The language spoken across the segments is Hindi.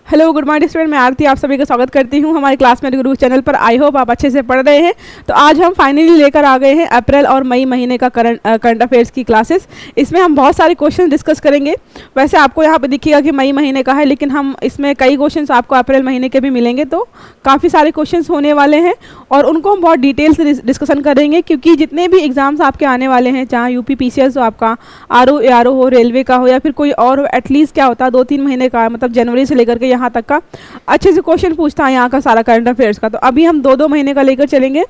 हेलो गुड मॉर्निंग स्टूडेंट, मैं आरती आप सभी का स्वागत करती हूँ हमारे क्लासमेट गुरु चैनल पर। आई होप आप अच्छे से पढ़ रहे हैं। तो आज हम फाइनली लेकर आ गए हैं अप्रैल और मई महीने का करंट अफेयर्स की क्लासेस। इसमें हम बहुत सारे क्वेश्चन डिस्कस करेंगे। वैसे आपको यहाँ पे दिखेगा कि मई महीने का है, लेकिन हम इसमें कई क्वेश्चन आपको अप्रैल महीने के भी मिलेंगे। तो काफ़ी सारे क्वेश्चन होने वाले हैं और उनको हम बहुत डिटेल से डिस्कशन करेंगे, क्योंकि जितने भी एग्जाम्स आपके आने वाले हैं, चाहे यूपी PCS हो, आपका RO हो, रेलवे का हो या फिर कोई और हो, एटलीस्ट क्या होता है 2-3 महीने का, मतलब जनवरी से लेकर के यहाँ तक का अच्छे से क्वेश्चन पूछता है यहाँ का सारा करंट अफेयर्स का। तो अभी हम 2-2 महीने का लेकर चलेंगे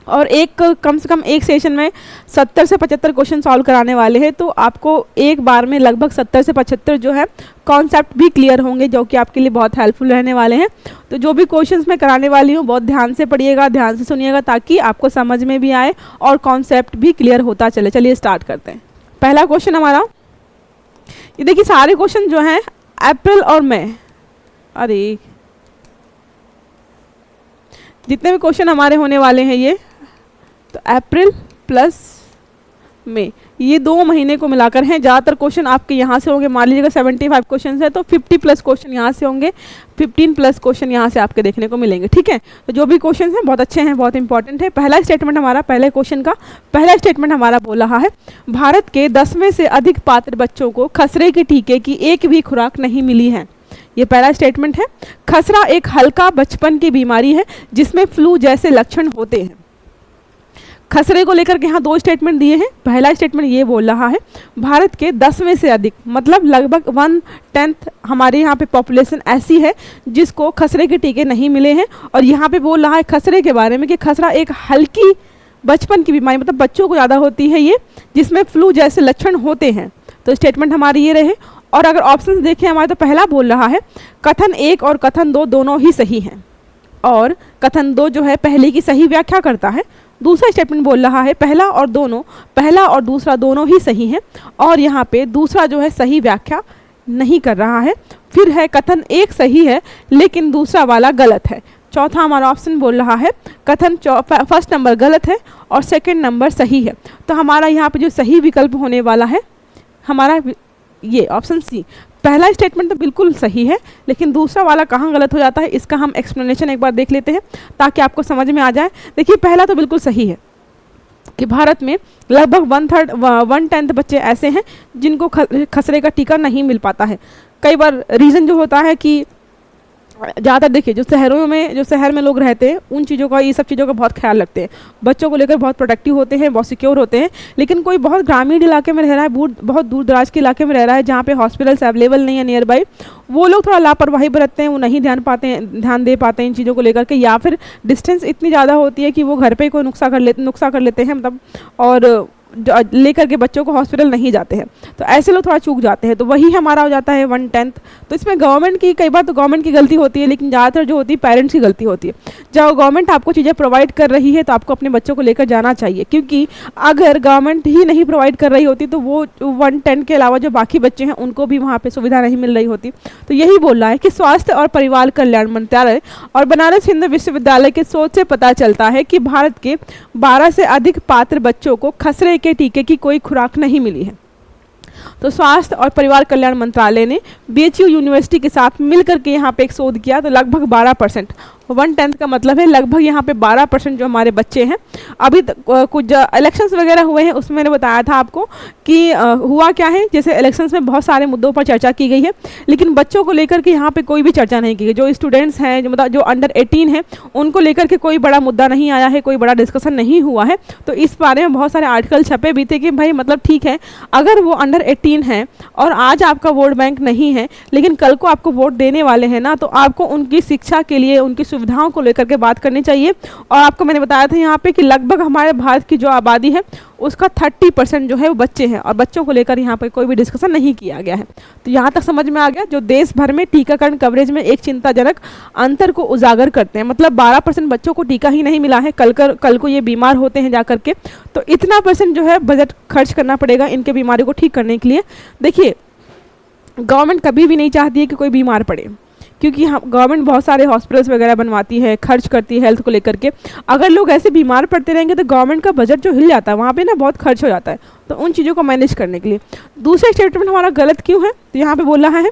और कम से कम एक सेशन में 70 से 75 क्वेश्चन सॉल्व कराने वाले हैं। तो आपको एक बार में लगभग 70 से 75 जो है कॉन्सेप्ट भी क्लियर होंगे, जो कि आपके लिए बहुत हेल्पफुल रहने वाले हैं। तो जो भी क्वेश्चंस मैं कराने वाली हूँ बहुत ध्यान से पढ़िएगा, ध्यान से सुनिएगा, ताकि आपको समझ में भी आए और कॉन्सेप्ट भी क्लियर होता चले। चलिए स्टार्ट करते हैं। पहला क्वेश्चन हमारा ये देखिए, सारे क्वेश्चन जो हैं अप्रैल और मई, अरे जितने भी क्वेश्चन हमारे होने वाले हैं ये तो अप्रैल प्लस मई, ये 2 महीने को मिलाकर हैं। ज़्यादातर क्वेश्चन आपके यहाँ से होंगे। मान लीजिएगा 75 क्वेश्चन है तो 50 प्लस क्वेश्चन यहाँ से होंगे, 15 प्लस क्वेश्चन यहाँ से आपके देखने को मिलेंगे। ठीक है, तो जो भी क्वेश्चन हैं बहुत अच्छे हैं, बहुत इंपॉर्टेंट है। पहला स्टेटमेंट हमारा, पहले क्वेश्चन का पहला स्टेटमेंट हमारा बोल रहा है, भारत के 10वें से अधिक पात्र बच्चों को खसरे के टीके की एक भी खुराक नहीं मिली है। ये पहला स्टेटमेंट है। खसरा एक हल्का बचपन की बीमारी है जिसमें फ्लू जैसे लक्षण होते हैं। खसरे को लेकर के यहाँ 2 स्टेटमेंट दिए हैं। पहला स्टेटमेंट ये बोल रहा है, भारत के 10वें से अधिक, मतलब लगभग 1/10 हमारे यहाँ पे पॉपुलेशन ऐसी है जिसको खसरे के टीके नहीं मिले हैं। और यहाँ पे बोल रहा है खसरे के बारे में कि खसरा एक हल्की बचपन की बीमारी, मतलब बच्चों को ज़्यादा होती है ये, जिसमें फ्लू जैसे लक्षण होते हैं। तो स्टेटमेंट हमारी ये रहे। और अगर ऑप्शंस देखें हमारे, तो पहला बोल रहा है कथन 1 और कथन 2 दोनों ही सही हैं, और कथन 2 जो है पहले की सही व्याख्या करता है। दूसरा स्टेटमेंट बोल रहा है पहला और दूसरा दोनों ही सही हैं, और यहाँ पे दूसरा जो है सही व्याख्या नहीं कर रहा है। फिर है कथन 1 सही है लेकिन दूसरा वाला गलत है। चौथा हमारा ऑप्शन बोल रहा है कथन फर्स्ट नंबर गलत है और सेकंड नंबर सही है। तो हमारा यहाँ पे जो सही विकल्प होने वाला है हमारा ये ऑप्शन सी। पहला स्टेटमेंट तो बिल्कुल सही है, लेकिन दूसरा वाला कहाँ गलत हो जाता है इसका हम एक्सप्लेनेशन एक बार देख लेते हैं ताकि आपको समझ में आ जाए। देखिए, पहला तो बिल्कुल सही है कि भारत में लगभग 1/10 बच्चे ऐसे हैं जिनको खसरे का टीका नहीं मिल पाता है। कई बार रीज़न जो होता है कि ज़्यादातर देखिए जो शहर में लोग रहते हैं उन चीज़ों का, ये सब चीज़ों का बहुत ख्याल रखते हैं, बच्चों को लेकर बहुत प्रोटेक्टिव होते हैं, बहुत सिक्योर होते हैं। लेकिन कोई बहुत ग्रामीण इलाके में रह रहा है, बहुत दूर दराज के इलाके में रह रहा है जहाँ पे हॉस्पिटल्स अवेलेबल नहीं है नियर बाई, वो लोग थोड़ा लापरवाही बरतते हैं, वो नहीं ध्यान दे पाते हैं इन चीज़ों को लेकर के, या फिर डिस्टेंस इतनी ज़्यादा होती है कि वो घर पर कोई नुक्सा कर लेते हैं, मतलब, और लेकर के बच्चों को हॉस्पिटल नहीं जाते हैं। तो ऐसे लोग थोड़ा चूक जाते हैं। तो वही हमारा हो जाता है 1/10। तो इसमें गवर्नमेंट की, कई बार तो गवर्नमेंट की गलती होती है, लेकिन ज़्यादातर जो होती है पेरेंट्स की गलती होती है। जब गवर्नमेंट आपको चीज़ें प्रोवाइड कर रही है तो आपको अपने बच्चों को लेकर जाना चाहिए, क्योंकि अगर गवर्नमेंट ही नहीं प्रोवाइड कर रही होती तो वो 1/10 के अलावा जो बाकी बच्चे हैं उनको भी वहाँ पर सुविधा नहीं मिल रही होती। तो यही बोल रहा है कि स्वास्थ्य और परिवार कल्याण मंत्रालय और बनारस हिंदू विश्वविद्यालय के शोध से पता चलता है कि भारत के 12 से अधिक पात्र बच्चों को खसरे के टीके की कोई खुराक नहीं मिली है। तो स्वास्थ्य और परिवार कल्याण मंत्रालय ने BHU यूनिवर्सिटी के साथ मिलकर के यहाँ पे एक शोध किया, तो लगभग 12%, 1/10 का मतलब है लगभग यहाँ पे 12% जो हमारे बच्चे हैं। अभी कुछ इलेक्शंस वगैरह हुए हैं, उसमें मैंने बताया था आपको कि हुआ क्या है, जैसे इलेक्शंस में बहुत सारे मुद्दों पर चर्चा की गई है, लेकिन बच्चों को लेकर के यहाँ पे कोई भी चर्चा नहीं की गई। जो स्टूडेंट्स हैं, जो अंडर 18 हैं, उनको लेकर के कोई बड़ा मुद्दा नहीं आया है, कोई बड़ा डिस्कशन नहीं हुआ है। तो इस बारे में बहुत सारे आर्टिकल छपे भी थे कि भाई, मतलब ठीक है, अगर वो अंडर 18 है और आज आपका वोट बैंक नहीं है, लेकिन कल को आपको वोट देने वाले हैं ना, तो आपको उनकी शिक्षा के लिए, उनकी सुविधाओं को लेकर के बात करनी चाहिए। और आपको मैंने बताया था यहाँ पे कि लगभग हमारे भारत की जो आबादी है उसका 30% जो है वो बच्चे हैं, और बच्चों को लेकर यहाँ पर कोई भी डिस्कशन नहीं किया गया है। तो यहाँ तक समझ में आ गया, जो देश भर में टीकाकरण कवरेज में एक चिंताजनक अंतर को उजागर करते हैं। मतलब 12% बच्चों को टीका ही नहीं मिला है, कल को ये बीमार होते हैं जाकर के, तो इतना % जो है बजट खर्च करना पड़ेगा इनके बीमारी को ठीक करने के लिए। देखिए, गवर्नमेंट कभी भी नहीं चाहती है कि कोई बीमार पड़े, क्योंकि गवर्नमेंट बहुत सारे हॉस्पिटल्स वगैरह बनवाती है, खर्च करती है हेल्थ को लेकर के। अगर लोग ऐसे बीमार पड़ते रहेंगे तो गवर्नमेंट का बजट जो हिल जाता है, वहाँ पे ना बहुत खर्च हो जाता है। तो उन चीज़ों को मैनेज करने के लिए दूसरा स्टेटमेंट हमारा गलत क्यों है, तो यहाँ पे बोल रहा है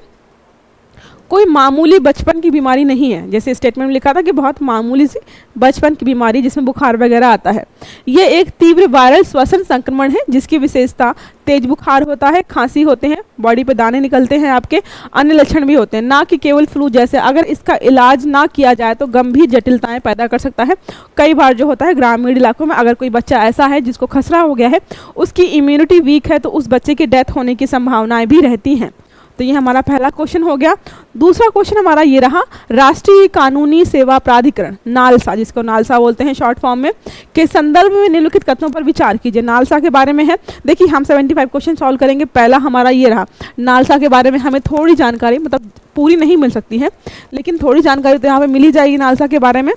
कोई मामूली बचपन की बीमारी नहीं है, जैसे स्टेटमेंट में लिखा था कि बहुत मामूली सी बचपन की बीमारी जिसमें बुखार वगैरह आता है। ये एक तीव्र वायरल श्वसन संक्रमण है जिसकी विशेषता तेज बुखार होता है, खांसी होते हैं, बॉडी पे दाने निकलते हैं, आपके अन्य लक्षण भी होते हैं, ना कि केवल फ्लू जैसे। अगर इसका इलाज ना किया जाए तो गंभीर जटिलताएं पैदा कर सकता है। कई बार जो होता है ग्रामीण इलाकों में अगर कोई बच्चा ऐसा है जिसको खसरा हो गया है, उसकी इम्यूनिटी वीक है, तो उस बच्चे की डेथ होने की संभावनाएं भी रहती हैं। तो ये हमारा पहला क्वेश्चन हो गया। दूसरा क्वेश्चन हमारा ये रहा, राष्ट्रीय कानूनी सेवा प्राधिकरण नालसा, जिसको नालसा बोलते हैं शॉर्ट फॉर्म में, के संदर्भ में निम्नलिखित कथनों पर विचार कीजिए। नालसा के बारे में है, देखिए हम 75 क्वेश्चन सॉल्व करेंगे। पहला हमारा ये रहा, नालसा के बारे में हमें थोड़ी जानकारी, मतलब पूरी नहीं मिल सकती है लेकिन थोड़ी जानकारी तो यहाँ पर मिल ही जाएगी नालसा के बारे में।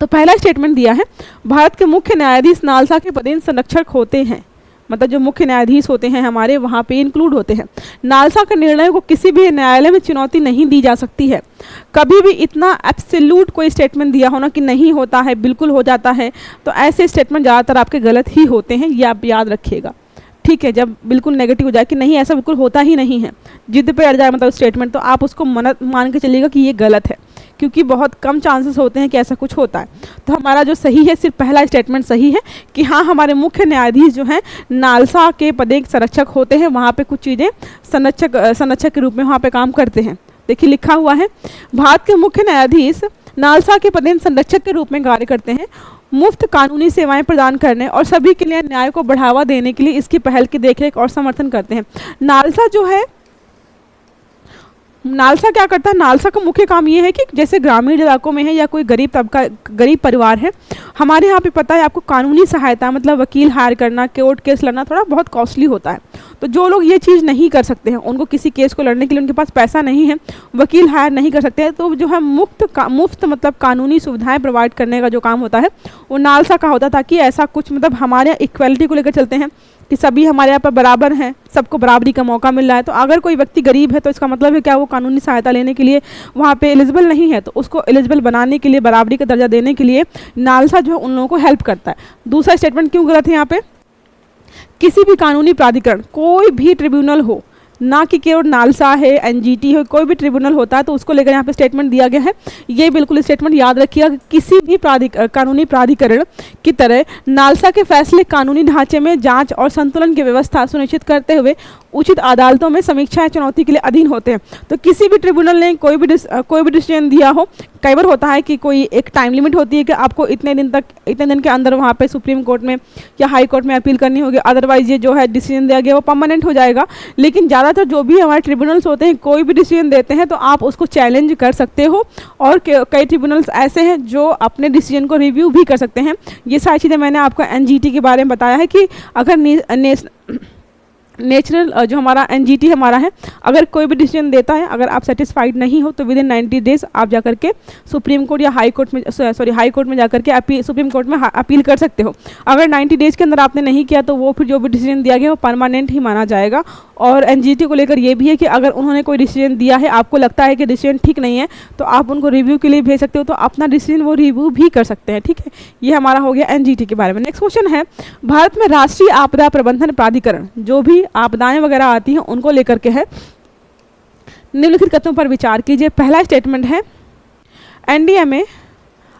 तो पहला स्टेटमेंट दिया है, भारत के मुख्य न्यायाधीश नालसा के पदेन संरक्षक होते हैं, मतलब जो मुख्य न्यायाधीश होते हैं हमारे वहाँ पे इंक्लूड होते हैं। नालसा के निर्णय को किसी भी न्यायालय में चुनौती नहीं दी जा सकती है। कभी भी इतना एब्सोल्यूट कोई स्टेटमेंट दिया होना कि नहीं होता है, बिल्कुल हो जाता है, तो ऐसे स्टेटमेंट ज़्यादातर आपके गलत ही होते हैं, ये आप याद रखिएगा, ठीक है। जब बिल्कुल नेगेटिव हो जाए कि नहीं ऐसा बिल्कुल होता ही नहीं है, जिद पे अड़ जाए मतलब स्टेटमेंट, तो आप उसको मान के चलिएगा कि ये गलत है, क्योंकि बहुत कम चांसेस होते हैं कि ऐसा कुछ होता है। तो हमारा जो सही है, सिर्फ पहला स्टेटमेंट सही है कि हाँ हमारे मुख्य न्यायाधीश जो हैं नालसा के पदेन संरक्षक होते हैं, वहाँ पे कुछ चीज़ें संरक्षक के रूप में वहाँ पे काम करते हैं। देखिए लिखा हुआ है, भारत के मुख्य न्यायाधीश नालसा के पदेन संरक्षक के रूप में कार्य करते हैं, मुफ्त कानूनी सेवाएं प्रदान करने और सभी के लिए न्याय को बढ़ावा देने के लिए इसकी पहल की देखरेख और समर्थन करते हैं। नालसा जो है, नालसा क्या करता है, नालसा का मुख्य काम ये है कि जैसे ग्रामीण इलाकों में है या कोई गरीब तबका, गरीब परिवार है, हमारे यहाँ पे पता है आपको कानूनी सहायता, मतलब वकील हायर करना, कोर्ट केस लड़ना थोड़ा बहुत कॉस्टली होता है। तो जो लोग ये चीज़ नहीं कर सकते हैं, उनको किसी केस को लड़ने के लिए उनके पास पैसा नहीं है, वकील हायर नहीं कर सकते हैं, तो जो है मुफ्त मतलब कानूनी सुविधाएं प्रोवाइड करने का जो काम होता है वो नालसा का होता है, ताकि ऐसा कुछ मतलब हमारे यहाँ इक्वलिटी को लेकर चलते हैं कि सभी हमारे यहाँ पर बराबर हैं, सबको बराबरी का मौका मिल रहा है। तो अगर कोई व्यक्ति गरीब है तो इसका मतलब है क्या, वो कानूनी सहायता लेने के लिए वहाँ पे एलिजिबल नहीं है, तो उसको एलिजिबल बनाने के लिए, बराबरी का दर्जा देने के लिए नालसा जो है उन लोगों को हेल्प करता है। दूसरा स्टेटमेंट क्यों गलत है यहाँ पे, किसी भी कानूनी प्राधिकरण, कोई भी ट्रिब्यूनल हो, ना कि केवल नालसा है, एनजीटी हो, कोई भी ट्रिब्यूनल होता है तो उसको लेकर यहाँ पे स्टेटमेंट दिया गया है। ये बिल्कुल स्टेटमेंट याद रखिएगा कि किसी भी कानूनी प्राधिकरण की तरह नालसा के फैसले कानूनी ढांचे में जांच और संतुलन की व्यवस्था सुनिश्चित करते हुए उचित अदालतों में समीक्षा या चुनौती के लिए अधीन होते हैं। तो किसी भी ट्रिब्यूनल ने कोई भी डिसीजन दिया हो, कई बार होता है कि कोई एक टाइम लिमिट होती है कि आपको इतने दिन के अंदर वहाँ पे सुप्रीम कोर्ट में या हाई कोर्ट में अपील करनी होगी, अदरवाइज ये जो है डिसीजन दिया गया वो परमानेंट हो जाएगा। लेकिन ज़्यादातर जो भी हमारे ट्रिब्यूनल्स होते हैं, कोई भी डिसीजन देते हैं तो आप उसको चैलेंज कर सकते हो, और कई ट्रिब्यूनल्स ऐसे हैं जो अपने डिसीजन को रिव्यू भी कर सकते हैं। ये सारी चीज़ें मैंने आपको एनजीटी के बारे में बताया है कि अगर नेचुरल जो हमारा एनजीटी हमारा है, अगर कोई भी डिसीजन देता है, अगर आप सेटिस्फाइड नहीं हो तो विद इन 90 डेज आप जाकर के सुप्रीम कोर्ट या हाई कोर्ट में जाकर के सुप्रीम कोर्ट में अपील कर सकते हो। अगर 90 डेज के अंदर आपने नहीं किया तो वो फिर जो भी डिसीजन दिया गया वो परमानेंट ही माना जाएगा। और एनजीटी को लेकर ये भी है कि अगर उन्होंने कोई डिसीजन दिया है, आपको लगता है कि डिसीजन ठीक नहीं है, तो आप उनको रिव्यू के लिए भेज सकते हो, तो अपना डिसीजन वो रिव्यू भी कर सकते हैं, ठीक है। ये हमारा हो गया एनजीटी के बारे में। नेक्स्ट क्वेश्चन है, भारत में राष्ट्रीय आपदा प्रबंधन प्राधिकरण, जो भी आपदाएं वगैरह आती हैं उनको लेकर के है, निम्नलिखित कथनों पर विचार कीजिए। पहला स्टेटमेंट है, एनडीएमए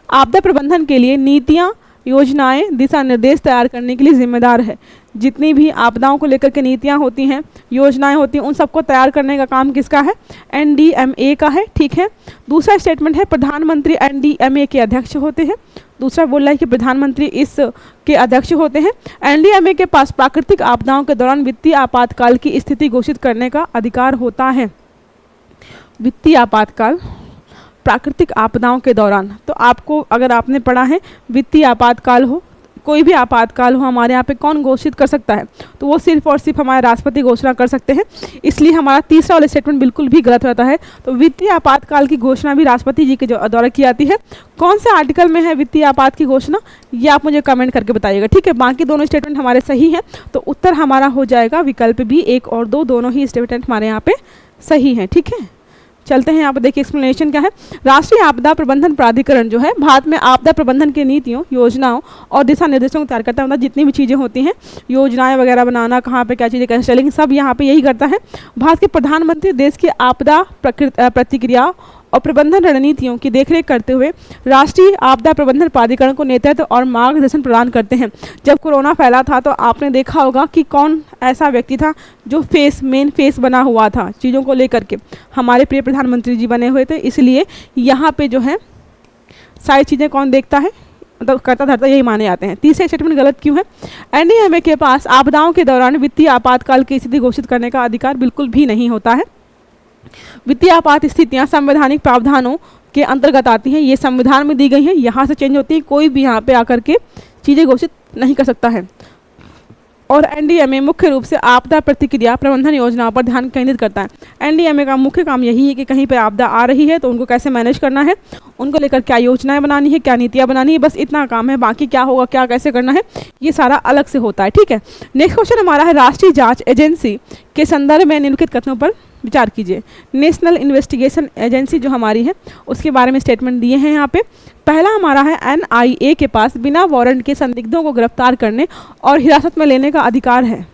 आपदा प्रबंधन के लिए नीतियां, योजनाएं, दिशा निर्देश तैयार करने के लिए जिम्मेदार है। जितनी भी आपदाओं को लेकर के नीतियां होती हैं, योजनाएं होती हैं, उन सबको तैयार करने का काम किसका है, एनडीएमए का है, ठीक है। दूसरा स्टेटमेंट है, प्रधानमंत्री एनडीएमए के अध्यक्ष होते हैं। दूसरा बोल रहा है कि प्रधानमंत्री इस के अध्यक्ष होते हैं। एनडीएमए के पास प्राकृतिक आपदाओं के दौरान वित्तीय आपातकाल की स्थिति घोषित करने का अधिकार होता है। वित्तीय आपातकाल, प्राकृतिक आपदाओं के दौरान, तो आपको अगर आपने पढ़ा है वित्तीय आपातकाल हो, कोई भी आपातकाल हो हमारे यहाँ पे कौन घोषित कर सकता है, तो वो सिर्फ और सिर्फ हमारे राष्ट्रपति घोषणा कर सकते हैं। इसलिए हमारा तीसरा वाला स्टेटमेंट बिल्कुल भी गलत रहता है। तो वित्तीय आपातकाल की घोषणा भी राष्ट्रपति जी के द्वारा की जाती है। कौन से आर्टिकल में है वित्तीय आपात की घोषणा, ये आप मुझे कमेंट करके बताइएगा, ठीक है। बाकी दोनों स्टेटमेंट हमारे सही हैं, तो उत्तर हमारा हो जाएगा विकल्प बी, 1 और 2 दोनों ही स्टेटमेंट हमारे यहाँ पे सही हैं, ठीक है। चलते हैं यहाँ पर, देखिए एक्सप्लेनेशन क्या है। राष्ट्रीय आपदा प्रबंधन प्राधिकरण जो है भारत में आपदा प्रबंधन की नीतियों, योजनाओं और दिशा निर्देशों को तैयार करता है। मतलब जितनी भी चीज़ें होती हैं, योजनाएं वगैरह बनाना, कहाँ पे क्या चीज़ें कैसे चलेंगी, सब यहाँ पे यही करता है। भारत के प्रधानमंत्री देश की आपदा प्रतिक्रिया और प्रबंधन रणनीतियों की देखरेख करते हुए राष्ट्रीय आपदा प्रबंधन प्राधिकरण को नेतृत्व और मार्गदर्शन प्रदान करते हैं। जब कोरोना फैला था तो आपने देखा होगा कि कौन ऐसा व्यक्ति था जो मेन फेस बना हुआ था चीज़ों को लेकर के, हमारे प्रिय प्रधानमंत्री जी बने हुए थे। इसलिए यहाँ पे जो है सारी चीज़ें कौन देखता है, मतलब करता धरता यही माने जाते हैं। तीसरा स्टेटमेंट गलत क्यों है? एनडीएमए के पास आपदाओं के दौरान वित्तीय आपातकाल की स्थिति घोषित करने का अधिकार बिल्कुल भी नहीं होता है। वित्तीय आपात स्थितियां संवैधानिक प्रावधानों के अंतर्गत आती हैं, ये संविधान में दी गई हैं, यहाँ से चेंज होती है, कोई भी यहाँ पे आकर के चीज़ें घोषित नहीं कर सकता है। और एनडीएमए मुख्य रूप से आपदा प्रतिक्रिया प्रबंधन योजनाओं पर ध्यान केंद्रित करता है। एनडीएमए का मुख्य काम यही है कि कहीं पर आपदा आ रही है तो उनको कैसे मैनेज करना है, उनको लेकर क्या योजनाएं बनानी है, क्या नीतियां बनानी है, बस इतना काम है। बाकी क्या होगा, क्या कैसे करना है, ये सारा अलग से होता है। ठीक है, नेक्स्ट क्वेश्चन हमारा है, राष्ट्रीय जांच एजेंसी के संदर्भ में निम्नलिखित कथनों पर विचार कीजिए। नेशनल इन्वेस्टिगेशन एजेंसी जो हमारी है उसके बारे में स्टेटमेंट दिए हैं यहाँ पे। पहला हमारा है, एनआईए के पास बिना वारंट के संदिग्धों को गिरफ्तार करने और हिरासत में लेने का अधिकार है।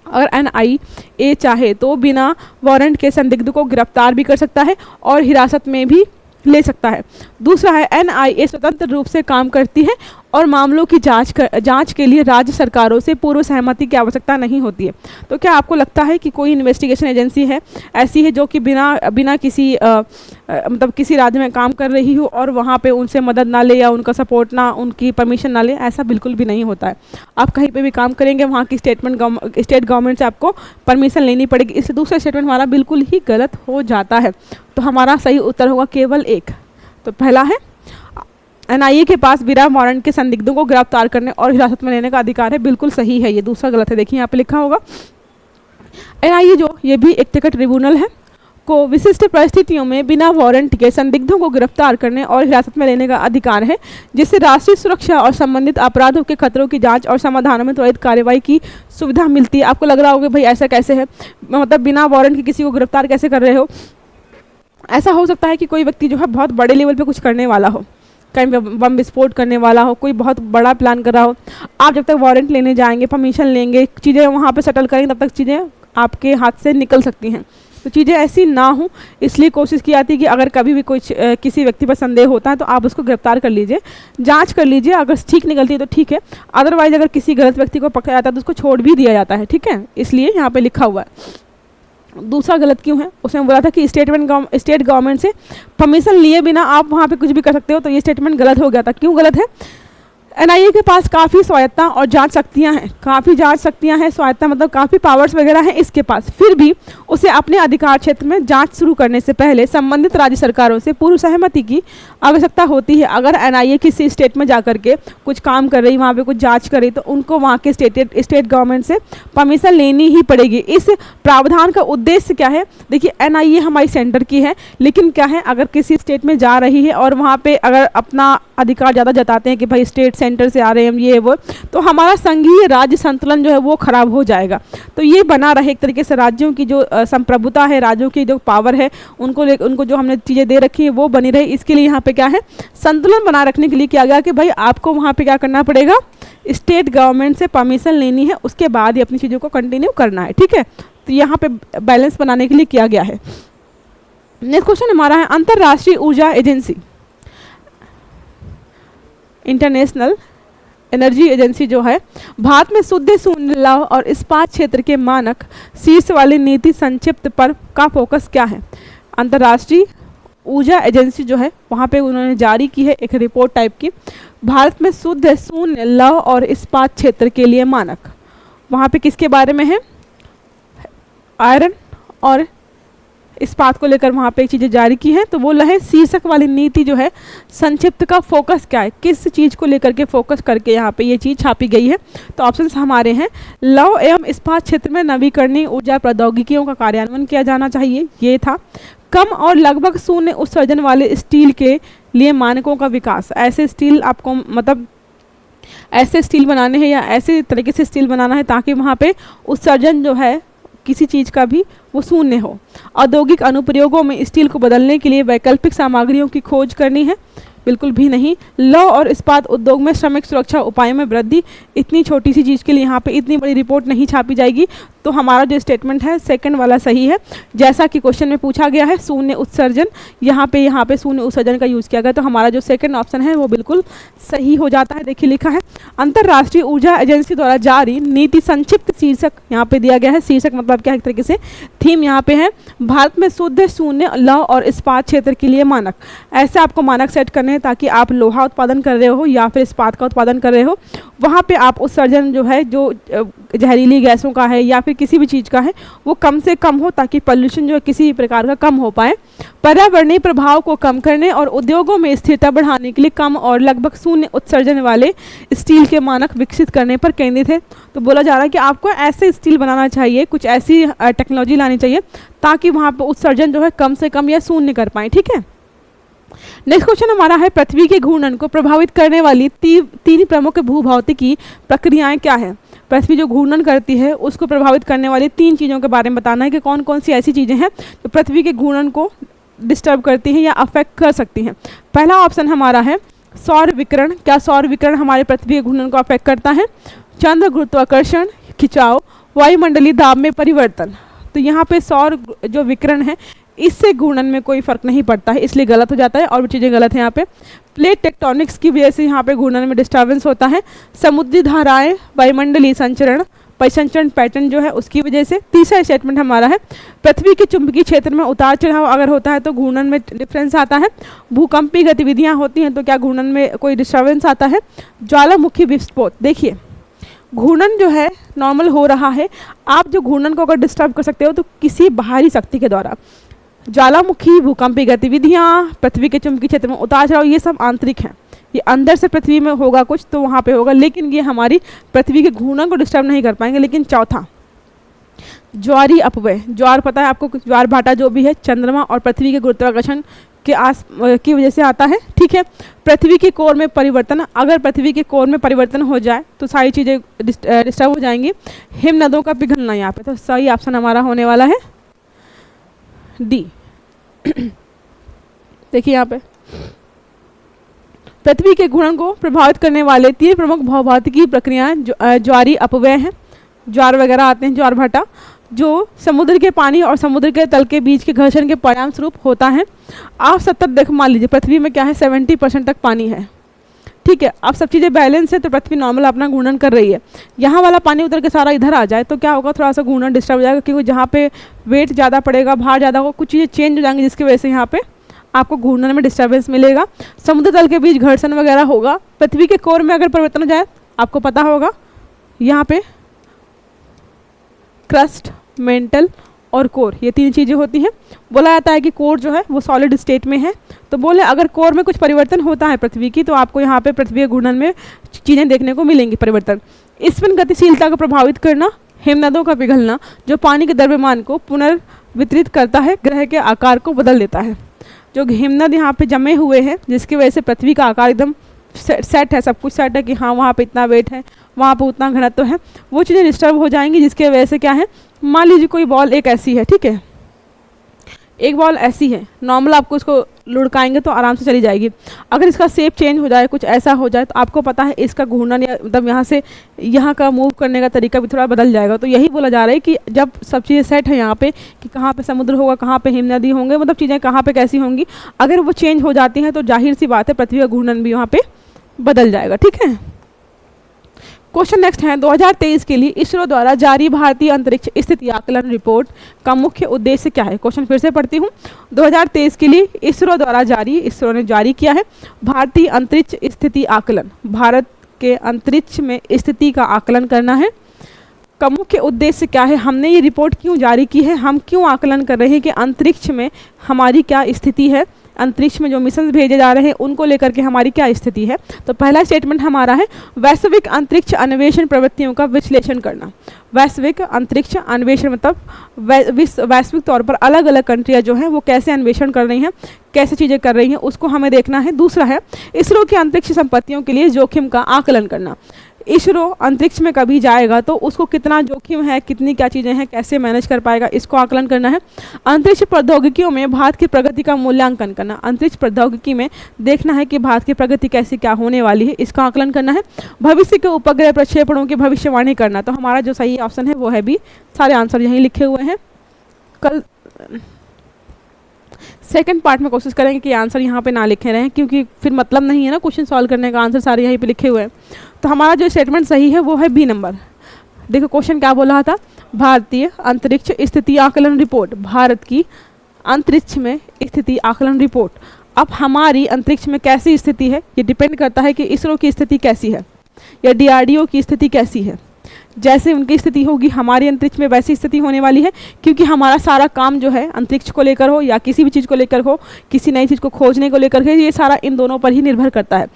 अगर एनआईए चाहे तो बिना वारंट के संदिग्ध को गिरफ्तार भी कर सकता है और हिरासत में भी ले सकता है। दूसरा है, एनआईए स्वतंत्र रूप से काम करती है और मामलों की जांच के लिए राज्य सरकारों से पूर्व सहमति की आवश्यकता नहीं होती है। तो क्या आपको लगता है कि कोई इन्वेस्टिगेशन एजेंसी है ऐसी है जो कि बिना किसी मतलब किसी राज्य में काम कर रही हो और वहाँ पे उनसे मदद ना ले या उनका सपोर्ट ना, उनकी परमिशन ना ले? ऐसा बिल्कुल भी नहीं होता है। आप कहीं पे भी काम करेंगे वहाँ की स्टेट गवर्नमेंट से आपको परमिशन लेनी पड़ेगी। इसलिए दूसरा स्टेटमेंट हमारा बिल्कुल ही गलत हो जाता है। तो हमारा सही उत्तर होगा केवल एक। तो पहला है, एनआईए के पास बिना वारंट के संदिग्धों को गिरफ्तार करने और हिरासत में लेने का अधिकार है, बिल्कुल सही है। ये दूसरा गलत है, देखिए यहाँ पे लिखा होगा। एनआईए जो ये भी एक टिकट ट्रिब्यूनल है को विशिष्ट परिस्थितियों में बिना वारंट के संदिग्धों को गिरफ्तार करने और हिरासत में लेने का अधिकार है, जिससे राष्ट्रीय सुरक्षा और संबंधित अपराधों के खतरों की जांच और समाधान में त्वरित कार्रवाई की सुविधा मिलती है। आपको लग रहा होगा भाई ऐसा कैसे है, मतलब बिना वारंट के किसी को गिरफ्तार कैसे कर रहे हो? ऐसा हो सकता है कि कोई व्यक्ति जो है बहुत बड़े लेवल पे कुछ करने वाला हो, कहीं बम विस्फोट करने वाला हो, कोई बहुत बड़ा प्लान कर रहा हो। आप जब तक वारंट लेने जाएंगे, परमिशन लेंगे, चीज़ें वहाँ पे सेटल करेंगे, तब तक चीज़ें आपके हाथ से निकल सकती हैं। तो चीज़ें ऐसी ना हो, इसलिए कोशिश की जाती है कि अगर कभी भी कुछ किसी व्यक्ति पर संदेह होता है तो आप उसको गिरफ्तार कर लीजिए, जांच कर लीजिए। अगर ठीक निकलती है तो ठीक है, अदरवाइज अगर किसी गलत व्यक्ति को पकड़ा जाता है तो उसको छोड़ भी दिया जाता है। ठीक है, इसलिए यहाँ पे लिखा हुआ है। दूसरा गलत क्यों है? उसने बोला था कि स्टेट गवर्नमेंट से परमिशन लिए बिना आप वहाँ पे कुछ भी कर सकते हो, तो ये स्टेटमेंट गलत हो गया था। क्यों गलत है? एनआईए के पास काफ़ी स्वायत्ता और जांच शक्तियाँ हैं, स्वायत्ता मतलब काफ़ी पावर्स वगैरह हैं इसके पास, फिर भी उसे अपने अधिकार क्षेत्र में जांच शुरू करने से पहले संबंधित राज्य सरकारों से पूर्व सहमति की आवश्यकता होती है। अगर एनआईए किसी स्टेट में जाकर के कुछ काम कर रही, वहाँ पे कुछ जांच कर रही, तो उनको वहाँ के स्टेट गवर्नमेंट से परमिशन लेनी ही पड़ेगी। इस प्रावधान का उद्देश्य क्या है? देखिए, एनआईए हमारी सेंटर की है, लेकिन क्या है, अगर किसी स्टेट में जा रही है और वहाँ पे अगर अपना अधिकार ज़्यादा जताते हैं कि भाई स्टेट सेंटर से आ रहे हैं हम, ये वो, तो हमारा संघीय राज्य संतुलन जो है वो खराब हो जाएगा। तो ये बना रहे एक तरीके से, राज्यों की जो संप्रभुता है, राज्यों की जो पावर है, उनको जो हमने चीज़ें दे रखी है वो बनी रहे। इसके लिए यहाँ पे क्या है, संतुलन बना रखने के लिए किया गया कि भाई आपको वहाँ पे क्या करना पड़ेगा, स्टेट गवर्नमेंट से परमिशन लेनी है, उसके बाद ही अपनी चीज़ों को कंटिन्यू करना है। ठीक है, तो यहाँ पे बैलेंस बनाने के लिए किया गया है। नेक्स्ट क्वेश्चन हमारा है, अंतर्राष्ट्रीय ऊर्जा एजेंसी, इंटरनेशनल एनर्जी एजेंसी जो है, भारत में शुद्ध शून्य लौह और इस्पात क्षेत्र के मानक शीर्ष वाली नीति संक्षिप्त पर का फोकस क्या है? अंतर्राष्ट्रीय ऊर्जा एजेंसी जो है वहाँ पे उन्होंने जारी की है एक रिपोर्ट टाइप की, भारत में शुद्ध शून्य लौह और इस्पात क्षेत्र के लिए मानक। वहाँ पे किसके बारे में है? आयरन और इस्पात को लेकर वहाँ पे चीज़ें जारी की हैं। तो वो है शीर्षक वाली नीति जो है, संक्षिप्त का फोकस क्या है, किस चीज़ को लेकर के फोकस करके यहाँ पे ये चीज़ छापी गई है? तो ऑप्शंस हमारे हैं, लौह एवं इस्पात क्षेत्र में नवीकरणीय ऊर्जा प्रौद्योगिकियों का कार्यान्वयन किया जाना चाहिए, ये था। कम और लगभग शून्य उत्सर्जन वाले स्टील के लिए मानकों का विकास, ऐसे स्टील आपको मतलब ऐसे स्टील बनाने हैं या ऐसे तरीके से स्टील बनाना है ताकि वहाँ पे उत्सर्जन जो है किसी चीज़ का भी वो शून्य हो। औद्योगिक अनुप्रयोगों में स्टील को बदलने के लिए वैकल्पिक सामग्रियों की खोज करनी है, बिल्कुल भी नहीं। लौह और इस्पात उद्योग में श्रमिक सुरक्षा उपायों में वृद्धि, इतनी छोटी सी चीज़ के लिए यहाँ पे इतनी बड़ी रिपोर्ट नहीं छापी जाएगी। तो हमारा जो स्टेटमेंट है सेकंड वाला सही है, जैसा कि क्वेश्चन में पूछा गया है शून्य उत्सर्जन, यहाँ पे शून्य उत्सर्जन का यूज़ किया गया, तो हमारा जो सेकंड ऑप्शन है वो बिल्कुल सही हो जाता है। देखिए लिखा है अंतर्राष्ट्रीय ऊर्जा एजेंसी द्वारा जारी नीति संक्षिप्त शीर्षक यहाँ पे दिया गया है। शीर्षक मतलब क्या है, एक तरीके से थीम यहाँ पे है भारत में शुद्ध शून्य लौह और इस्पात क्षेत्र के लिए मानक। ऐसे आपको मानक सेट करने हैं ताकि आप लोहा उत्पादन कर रहे हो या फिर इस्पात का उत्पादन कर रहे हो, वहाँ पे आप उत्सर्जन जो है जो जहरीली गैसों का है या फिर किसी भी चीज़ का है वो कम से कम हो, ताकि पॉल्यूशन जो है किसी भी प्रकार का कम हो पाए। पर्यावरणीय प्रभाव को कम करने और उद्योगों में स्थिरता बढ़ाने के लिए कम और लगभग शून्य उत्सर्जन वाले स्टील के मानक विकसित करने पर केंद्रित है। तो बोला जा रहा है कि आपको ऐसे स्टील बनाना चाहिए, कुछ ऐसी टेक्नोलॉजी लानी चाहिए ताकि वहाँ पर उत्सर्जन जो है कम से कम या शून्य कर पाएँ। ठीक है, नेक्स्ट क्वेश्चन हमारा है पृथ्वी के घूर्णन को प्रभावित करने वाली तीन प्रमुख भूभौतिकी प्रक्रियाएं क्या है। पृथ्वी जो घूर्णन करती है उसको प्रभावित करने वाली 3 चीज़ों के बारे में बताना है कि कौन कौन सी ऐसी चीज़ें हैं जो पृथ्वी के घूर्णन को डिस्टर्ब करती हैं या अफेक्ट कर सकती हैं। पहला ऑप्शन हमारा है सौर विकिरण। क्या सौर विकिरण हमारे पृथ्वी के घूर्णन को अफेक्ट करता है? चंद्र गुरुत्वाकर्षण, खिंचाव, वायुमंडलीय दाब में परिवर्तन। तो यहाँ पे सौर जो विकिरण है इससे घूर्णन में कोई फर्क नहीं पड़ता है, इसलिए गलत हो जाता है। और भी चीज़ें गलत हैं यहाँ पे। प्लेट टेक्टोनिक्स की वजह से यहाँ पे घूर्णन में डिस्टर्बेंस होता है। समुद्री धाराएं, वायुमंडलीय संचरण, परिसंचरण पैटर्न जो है उसकी वजह से। तीसरा स्टेटमेंट हमारा है पृथ्वी के चुंबकीय क्षेत्र में उतार चढ़ाव अगर होता है तो घूर्णन में डिफरेंस आता है। भूकंपीय गतिविधियाँ होती हैं तो क्या घूर्णन में कोई डिस्टर्बेंस आता है। ज्वालामुखी विस्फोट, देखिए घूर्णन जो है नॉर्मल हो रहा है, आप जो घूर्णन को अगर डिस्टर्ब कर सकते हो तो किसी बाहरी शक्ति के द्वारा। ज्वालामुखी, भूकंपीय गतिविधियाँ, पृथ्वी के चुंबकीय क्षेत्र में उतार चढ़ाव, ये सब आंतरिक हैं। ये अंदर से पृथ्वी में होगा कुछ तो वहाँ पे होगा, लेकिन ये हमारी पृथ्वी के घूर्णन को डिस्टर्ब नहीं कर पाएंगे। लेकिन चौथा ज्वारीय अपव्यय, ज्वार पता है आपको, ज्वार भाटा जो भी है चंद्रमा और पृथ्वी के गुरुत्वाकर्षण के की वजह से आता है। ठीक है, पृथ्वी के कोर में परिवर्तन, अगर पृथ्वी के कोर में परिवर्तन हो जाए तो सारी चीज़ें डिस्टर्ब हो जाएंगी। हिम नदों का पिघलना यहाँ पे, तो सही ऑप्शन हमारा होने वाला है डी। देखिए यहाँ पे पृथ्वी के घूर्णन को प्रभावित करने वाले 3 प्रमुख भूभौतिकीय प्रक्रियाएं ज्वारीय अपव्यय हैं। ज्वार वगैरह आते हैं, ज्वार भाटा, जो समुद्र के पानी और समुद्र के तल के बीच के घर्षण के परिणाम स्वरूप होता है। आप 70 देख मान लीजिए पृथ्वी में क्या है 70% तक पानी है। ठीक है, अब सब चीज़ें बैलेंस है तो पृथ्वी नॉर्मल अपना घूर्णन कर रही है। यहाँ वाला पानी उतर के सारा इधर आ जाए तो क्या होगा, थोड़ा सा घूर्णन डिस्टर्ब हो जाएगा, क्योंकि जहाँ पे वेट ज़्यादा पड़ेगा, भार ज़्यादा होगा, कुछ चीज़ें चेंज हो जाएंगी जिसकी वजह से यहाँ पे आपको घूर्णन में डिस्टर्बेंस मिलेगा। समुद्र तल के बीच घर्षण वगैरह होगा। पृथ्वी के कोर में अगर परिवर्तन हो जाए, आपको पता होगा यहाँ पे क्रस्ट, मेंटल और कोर, ये 3 चीज़ें होती हैं। बोला जाता है कि कोर जो है वो सॉलिड स्टेट में है, तो बोले अगर कोर में कुछ परिवर्तन होता है पृथ्वी की तो आपको यहाँ पे पृथ्वी के घूर्णन में चीज़ें देखने को मिलेंगी परिवर्तन। स्पिन गतिशीलता को प्रभावित करना, हिमनदों का पिघलना जो पानी के द्रव्यमान को पुनर्वितरित करता है, ग्रह के आकार को बदल देता है। जो हिमनद यहाँ पे जमे हुए हैं जिसकी वजह से पृथ्वी का आकार एकदम सेट है, सब कुछ सेट है कि हाँ वहाँ पे इतना वेट है, वहाँ पे उतना घनत्व है, वो चीज़ें डिस्टर्ब हो जाएंगी जिसकी वजह से क्या है, मान लीजिए कोई बॉल एक ऐसी है, ठीक है, एक बॉल ऐसी है, नॉर्मल आपको इसको लुढ़काएंगे तो आराम से चली जाएगी। अगर इसका शेप चेंज हो जाए, कुछ ऐसा हो जाए, तो आपको पता है इसका घूर्णन या मतलब यहाँ से यहाँ का मूव करने का तरीका भी थोड़ा बदल जाएगा। तो यही बोला जा रहा है कि जब सब चीज़ें सेट है यहाँ पे कि कहाँ पे समुद्र होगा, कहाँ पे हिमनदी होंगे, मतलब चीज़ें कहाँ पे कैसी होंगी, अगर वो चेंज हो जाती हैं तो जाहिर सी बात है पृथ्वी का घूर्णन भी वहाँ पे बदल जाएगा। ठीक है, क्वेश्चन नेक्स्ट है 2023 के लिए इसरो द्वारा जारी भारतीय अंतरिक्ष स्थिति आकलन रिपोर्ट का मुख्य उद्देश्य क्या है। क्वेश्चन फिर से पढ़ती हूँ। 2023 के लिए इसरो द्वारा इसरो ने जारी किया है भारतीय अंतरिक्ष स्थिति आकलन, भारत के अंतरिक्ष में स्थिति का आकलन करना है। का मुख्य उद्देश्य क्या है, हमने ये रिपोर्ट क्यों जारी की है, हम क्यों आकलन कर रहे हैं कि अंतरिक्ष में हमारी क्या स्थिति है, अंतरिक्ष में जो मिशन भेजे जा रहे हैं उनको लेकर के हमारी क्या स्थिति है। तो पहला स्टेटमेंट हमारा है वैश्विक अंतरिक्ष अन्वेषण प्रवृत्तियों का विश्लेषण करना। वैश्विक अंतरिक्ष अन्वेषण मतलब वैश्विक तौर पर अलग अलग कंट्रियाँ जो हैं वो कैसे अन्वेषण कर रही हैं, कैसे चीज़ें कर रही हैं, उसको हमें देखना है। दूसरा है इसरो की अंतरिक्ष संपत्तियों के लिए जोखिम का आकलन करना। इसरो अंतरिक्ष में कभी जाएगा तो उसको कितना जोखिम है, कितनी क्या चीज़ें हैं, कैसे मैनेज कर पाएगा, इसको आकलन करना है। अंतरिक्ष प्रौद्योगिकियों में भारत की प्रगति का मूल्यांकन करना, अंतरिक्ष प्रौद्योगिकी में देखना है कि भारत की प्रगति कैसे क्या होने वाली है, इसका आकलन करना है। भविष्य के उपग्रह प्रक्षेपणों की भविष्यवाणी करना, तो हमारा जो सही ऑप्शन है वो है बी। सारे आंसर यहीं लिखे हुए हैं। कल सेकंड पार्ट में कोशिश करेंगे कि आंसर यहाँ पे ना लिखे रहें, क्योंकि फिर मतलब नहीं है ना क्वेश्चन सॉल्व करने का, आंसर सारे यहीं पे लिखे हुए हैं। तो हमारा जो स्टेटमेंट सही है वो है बी नंबर। देखो क्वेश्चन क्या बोल रहा था, भारतीय अंतरिक्ष स्थिति आकलन रिपोर्ट, भारत की अंतरिक्ष में स्थिति आकलन रिपोर्ट। अब हमारी अंतरिक्ष में कैसी स्थिति है ये डिपेंड करता है कि इसरो की स्थिति कैसी है या DRDO की स्थिति कैसी है। जैसे उनकी स्थिति होगी हमारी अंतरिक्ष में वैसी स्थिति होने वाली है, क्योंकि हमारा सारा काम जो है अंतरिक्ष को लेकर हो या किसी भी चीज़ को लेकर हो, किसी नई चीज़ को खोजने को लेकर हो, ये सारा इन दोनों पर ही निर्भर करता है।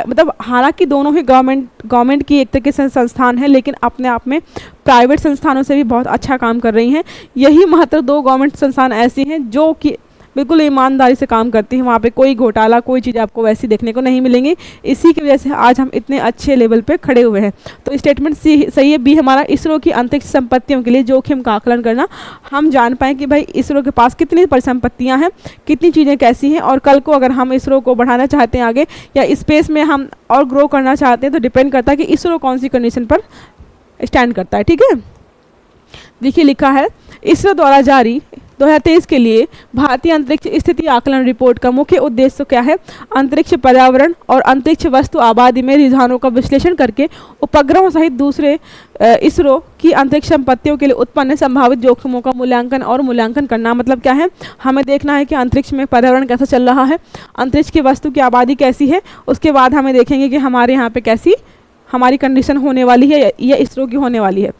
मतलब हालांकि दोनों ही गवर्नमेंट की एक तरीके से संस्थान है, लेकिन अपने आप में प्राइवेट संस्थानों से भी बहुत अच्छा काम कर रही हैं। यही मात्र 2 गवर्नमेंट संस्थान ऐसी हैं जो कि बिल्कुल ईमानदारी से काम करती हैं, वहाँ पे कोई घोटाला कोई चीज़ आपको वैसी देखने को नहीं मिलेंगी। इसी की वजह से आज हम इतने अच्छे लेवल पे खड़े हुए हैं। तो स्टेटमेंट सही है बी हमारा, इसरो की अंतरिक्ष संपत्तियों के लिए जोखिम का आकलन करना। हम जान पाएँ कि भाई इसरो के पास कितनी परिसंपत्तियाँ हैं, कितनी चीज़ें कैसी हैं, और कल को अगर हम इसरो को बढ़ाना चाहते हैं आगे या स्पेस में हम और ग्रो करना चाहते हैं तो डिपेंड करता है कि इसरो कौन सी कंडीशन पर स्टैंड करता है। ठीक है, देखिए लिखा है इसरो द्वारा जारी 2023 के लिए भारतीय अंतरिक्ष स्थिति आकलन रिपोर्ट का मुख्य उद्देश्य क्या है, अंतरिक्ष पर्यावरण और अंतरिक्ष वस्तु आबादी में रुझानों का विश्लेषण करके उपग्रहों सहित दूसरे इसरो की अंतरिक्ष संपत्तियों के लिए उत्पन्न संभावित जोखिमों का मूल्यांकन करना। मतलब क्या है, हमें देखना है कि अंतरिक्ष में पर्यावरण कैसा चल रहा है, अंतरिक्ष की वस्तु की आबादी कैसी है, उसके बाद हमें देखेंगे कि हमारे यहाँ पे कैसी हमारी कंडीशन होने वाली है या इसरो की होने वाली है।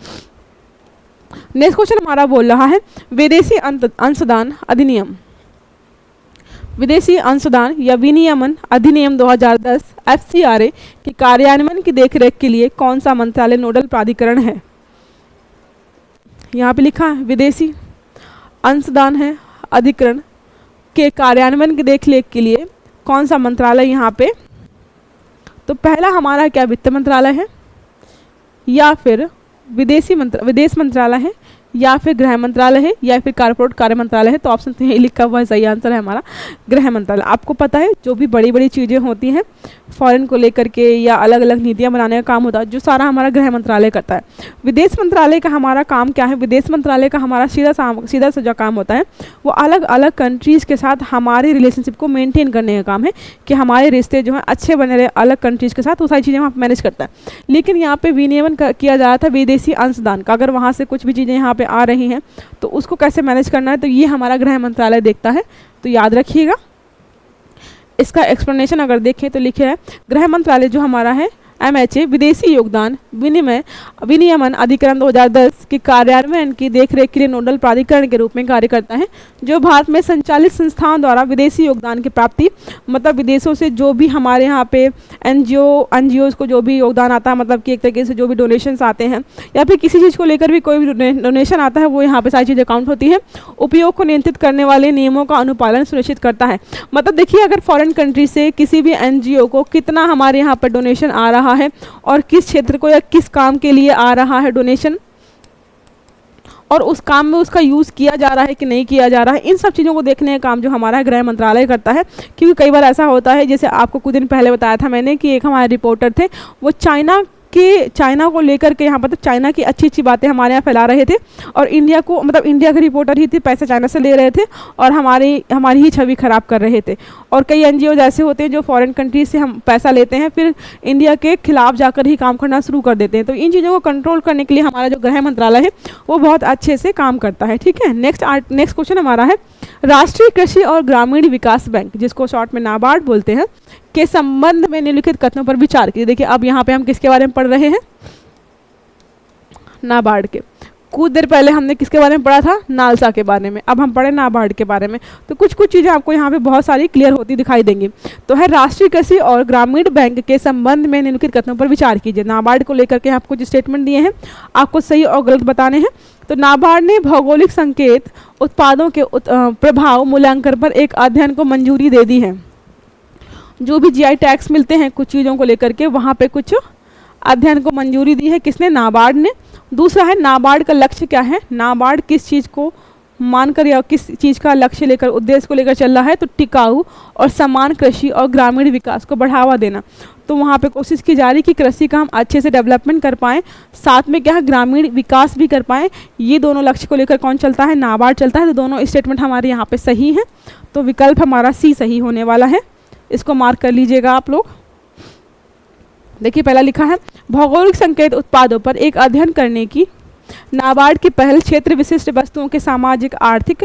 नेक्स्ट क्वेश्चन हमारा बोल रहा है विदेशी अंशदान अधिनियम, विदेशी अंशदान या विनियमन अधिनियम 2010 FCRA के कार्यान्वयन की देखरेख के लिए कौन सा मंत्रालय नोडल प्राधिकरण है। यहाँ पे लिखा है विदेशी अंशदान है अधिकरण के कार्यान्वयन की देखरेख के लिए कौन सा मंत्रालय यहाँ पे, तो पहला हमारा क्या वित्त मंत्रालय है या फिर विदेश मंत्रालय है या फिर गृह मंत्रालय है या फिर कॉर्पोरेट कार्य मंत्रालय है। तो ऑप्शन तो यही लिखा हुआ है, सही आंसर है हमारा गृह मंत्रालय। आपको पता है जो भी बड़ी बड़ी चीज़ें होती हैं फॉरेन को लेकर के या अलग अलग नीतियाँ बनाने का काम होता है, जो सारा हमारा गृह मंत्रालय करता है। विदेश मंत्रालय का हमारा काम क्या है, विदेश मंत्रालय का हमारा सीधा जो काम होता है वो अलग अलग कंट्रीज़ के साथ हमारे रिलेशनशिप को मेनटेन करने का काम है, कि हमारे रिश्ते जो हैं अच्छे बने रहे अलग कंट्रीज़ के साथ, वो सारी चीज़ें वहाँ पर मैनेज करता है। लेकिन यहाँ पर विनियमन किया जा रहा था विदेशी अंशदान का, अगर वहाँ से कुछ भी चीज़ें यहाँ पर आ रही हैं तो उसको कैसे मैनेज करना है, तो ये हमारा गृह मंत्रालय देखता है। तो याद रखिएगा, इसका एक्सप्लेनेशन अगर देखें तो लिखे है गृह मंत्रालय जो हमारा है MHA विदेशी योगदान विनियमन अधिकरण 2010 के कार्यान्वयन की देखरेख के लिए नोडल प्राधिकरण के रूप में कार्य करता है, जो भारत में संचालित संस्थाओं द्वारा विदेशी योगदान की प्राप्ति, मतलब विदेशों से जो भी हमारे यहाँ पे एनजीओ को जो भी योगदान आता है, मतलब कि एक तरीके से जो भी डोनेशंस आते हैं या फिर किसी चीज़ को लेकर भी कोई भी डोनेशन आता है, वो यहाँ पे सारी चीज़ें काउंट होती है। उपयोग को नियंत्रित करने वाले नियमों का अनुपालन सुनिश्चित करता है। मतलब देखिए, अगर फॉरेन कंट्री से किसी भी एनजीओ को कितना हमारे यहाँ पर डोनेशन आ रहा है और किस क्षेत्र को या किस काम के लिए आ रहा है डोनेशन, और उस काम में उसका यूज़ किया जा रहा है कि नहीं किया जा रहा है, इन सब चीज़ों को देखने का काम जो हमारा गृह मंत्रालय करता है। क्योंकि कई बार ऐसा होता है, जैसे आपको कुछ दिन पहले बताया था मैंने कि एक हमारे रिपोर्टर थे, वो चाइना को लेकर के यहाँ पर तो चाइना की अच्छी अच्छी बातें हमारे यहाँ फैला रहे थे, और इंडिया को, मतलब इंडिया के रिपोर्टर ही थे, पैसे चाइना से ले रहे थे और हमारी ही छवि खराब कर रहे थे। और कई एनजीओ ऐसे होते हैं जो फॉरेन कंट्रीज से हम पैसा लेते हैं, फिर इंडिया के खिलाफ जाकर ही काम करना शुरू कर देते हैं। तो इन चीज़ों को कंट्रोल करने के लिए हमारा जो गृह मंत्रालय है वो बहुत अच्छे से काम करता है। ठीक है, नेक्स्ट क्वेश्चन हमारा है राष्ट्रीय कृषि और ग्रामीण विकास बैंक, जिसको शॉर्ट में नाबार्ड बोलते हैं, के संबंध में निम्नलिखित कथनों पर विचार कीजिए। देखिए, अब यहाँ पे हम किसके बारे में पढ़ रहे हैं, नाबार्ड के। कुछ देर पहले हमने किसके बारे में पढ़ा था, नालसा के बारे में, अब हम पढ़े नाबार्ड के बारे में। तो कुछ चीज़ें आपको यहाँ पे बहुत सारी क्लियर होती दिखाई देंगी। तो है राष्ट्रीय कृषि और ग्रामीण बैंक के संबंध में निम्नलिखित कथनों पर विचार कीजिए। नाबार्ड को लेकर के आपको जो स्टेटमेंट दिए हैं आपको सही और गलत बताने हैं। तो नाबार्ड ने भौगोलिक संकेत उत्पादों के प्रभाव मूल्यांकन पर एक अध्ययन को मंजूरी दे दी है। जो भी जीआई टैक्स मिलते हैं कुछ चीज़ों को लेकर के, वहाँ पे कुछ अध्ययन को मंजूरी दी है किसने? नाबार्ड ने। दूसरा है नाबार्ड का लक्ष्य क्या है? नाबार्ड किस चीज़ को मानकर या किस चीज़ का लक्ष्य लेकर, उद्देश्य को लेकर चल रहा है? तो टिकाऊ और समान कृषि और ग्रामीण विकास को बढ़ावा देना। तो वहाँ पे कोशिश की जा रही कि कृषि का हम अच्छे से डेवलपमेंट कर पाएँ, साथ में क्या है ग्रामीण विकास भी कर पाएँ। ये दोनों लक्ष्य को लेकर कौन चलता है? नाबार्ड चलता है। तो दोनों स्टेटमेंट हमारे यहाँ पे सही हैं। तो विकल्प हमारा सी सही होने वाला है, इसको मार्क कर लीजिएगा आप लोग। देखिए पहला लिखा है भौगोलिक संकेत उत्पादों पर एक अध्ययन करने की नाबार्ड की पहल क्षेत्र विशिष्ट वस्तुओं के सामाजिक आर्थिक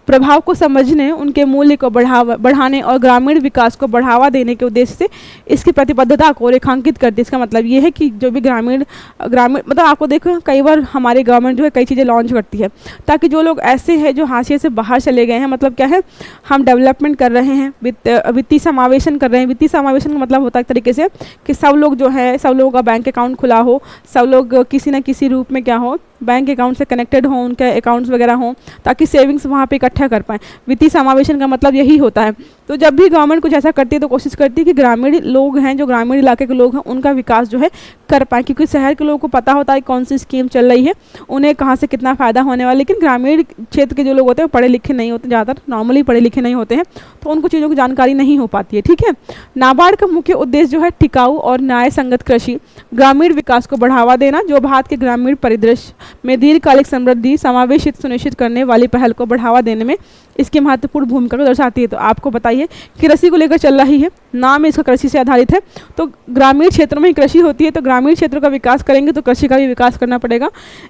प्रभाव को समझने, उनके मूल्य को बढ़ाने और ग्रामीण विकास को बढ़ावा देने के उद्देश्य से इसकी प्रतिबद्धता को रेखांकित करती है। इसका मतलब ये है कि जो भी ग्रामीण मतलब आपको देखो कई बार हमारी गवर्नमेंट जो है कई चीज़ें लॉन्च करती है ताकि जो लोग ऐसे हैं जो हाशिए से बाहर चले गए हैं, मतलब क्या है हम डेवलपमेंट कर रहे हैं, वित्तीय समावेशन कर रहे हैं। वित्तीय समावेशन का मतलब होता है एक तरीके से कि सब लोग जो है सब लोगों का बैंक अकाउंट खुला हो, सब लोग किसी न किसी रूप में क्या हो बैंक अकाउंट से कनेक्टेड हों, उनके अकाउंट्स वगैरह हों ताकि सेविंग्स वहाँ पे इकट्ठा कर पाएँ। वित्तीय समावेशन का मतलब यही होता है। तो जब भी गवर्नमेंट कुछ ऐसा करती है तो कोशिश करती है कि ग्रामीण लोग हैं, जो ग्रामीण इलाके के लोग हैं, उनका विकास जो है कर पाएँ, क्योंकि शहर के लोगों को पता होता है कौन सी स्कीम चल रही है, उन्हें कहाँ से कितना फ़ायदा होने वाला है। लेकिन ग्रामीण क्षेत्र के जो लोग होते हैं पढ़े लिखे नहीं होते, ज़्यादातर नॉर्मली पढ़े लिखे नहीं होते हैं, तो उनको चीज़ों की जानकारी नहीं हो पाती है। ठीक है, नाबार्ड का मुख्य उद्देश्य जो है टिकाऊ और न्याय संगत कृषि, ग्रामीण विकास को बढ़ावा देना, जो भारत के ग्रामीण परिदृश्य में दीर्घकालिक समृद्धि समावेशित सुनिश्चित करने वाली पहल को बढ़ावा देने में इसकी महत्वपूर्ण भूमिका को दर्शाती है। तो आपको बताइए कृषि को लेकर चल रही है, नाम इसका कृषि से आधारित है, तो ग्रामीण क्षेत्रों में ही कृषि होती है, तो ग्रामीण क्षेत्रों का विकास करेंगे तो कृषि का भी विकास करना पड़ेगा।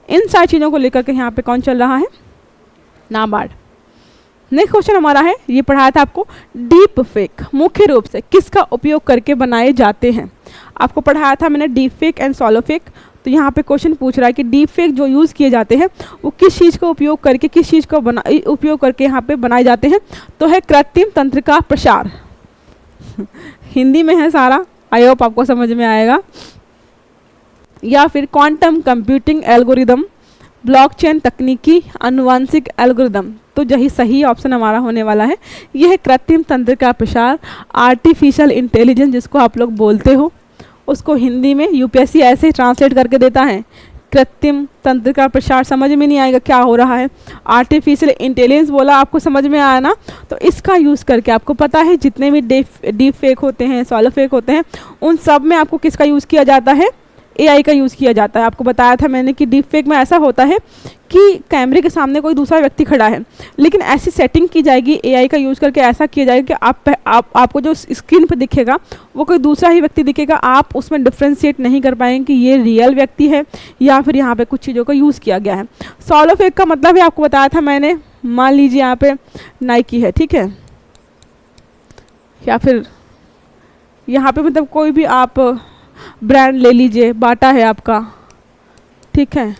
इन सारी चीज़ों को लेकर के यहाँ पे कौन चल रहा है? नाबार्ड। नेक्स्ट क्वेश्चन हमारा है, ये पढ़ाया था आपको, डीप फेक मुख्य रूप से किसका उपयोग करके बनाए जाते हैं? आपको पढ़ाया था मैंने डीप फेक एंड सॉलो फेक। तो यहाँ पे क्वेश्चन पूछ रहा है कि डीप फेक जो यूज़ किए जाते हैं वो किस चीज़ का उपयोग करके, किस चीज़ का उपयोग करके यहाँ पे बनाए जाते हैं? तो है कृत्रिम तंत्र का प्रसार। हिंदी में है सारा, आई होप आपको समझ में आएगा। या फिर क्वांटम कंप्यूटिंग एल्गोरिदम, ब्लॉकचेन तकनीकी, आनुवंशिक एल्गोरिदम। तो यही सही ऑप्शन हमारा होने वाला है। यह है कृत्रिम तंत्र का प्रसार, आर्टिफिशियल इंटेलिजेंस जिसको आप लोग बोलते हो, उसको हिंदी में यूपीएससी ऐसे ट्रांसलेट करके देता है कृत्रिम तंत्र का प्रसार। समझ में नहीं आएगा क्या हो रहा है। आर्टिफिशियल इंटेलिजेंस बोला, आपको समझ में आया ना? तो इसका यूज़ करके आपको पता है जितने भी डीप फेक होते हैं, सॉलो फेक होते हैं, उन सब में आपको किसका यूज़ किया जाता है? एआई का यूज़ किया जाता है। आपको बताया था मैंने कि डीप फेक में ऐसा होता है कि कैमरे के सामने कोई दूसरा व्यक्ति खड़ा है, लेकिन ऐसी सेटिंग की जाएगी एआई का यूज़ करके, ऐसा किया जाएगा कि आपको जो स्क्रीन पर दिखेगा वो कोई दूसरा ही व्यक्ति दिखेगा। आप उसमें डिफ्रेंशिएट नहीं कर पाएंगे कि ये रियल व्यक्ति है या फिर यहाँ पे कुछ चीज़ों का यूज़ किया गया है। सॉलो फेक का मतलब है, आपको बताया था मैंने, मान लीजिए यहाँ पे नाइकी है, ठीक है, या फिर यहाँ पे मतलब कोई भी आप ब्रांड ले लीजिए, बाटा है आपका, ठीक है,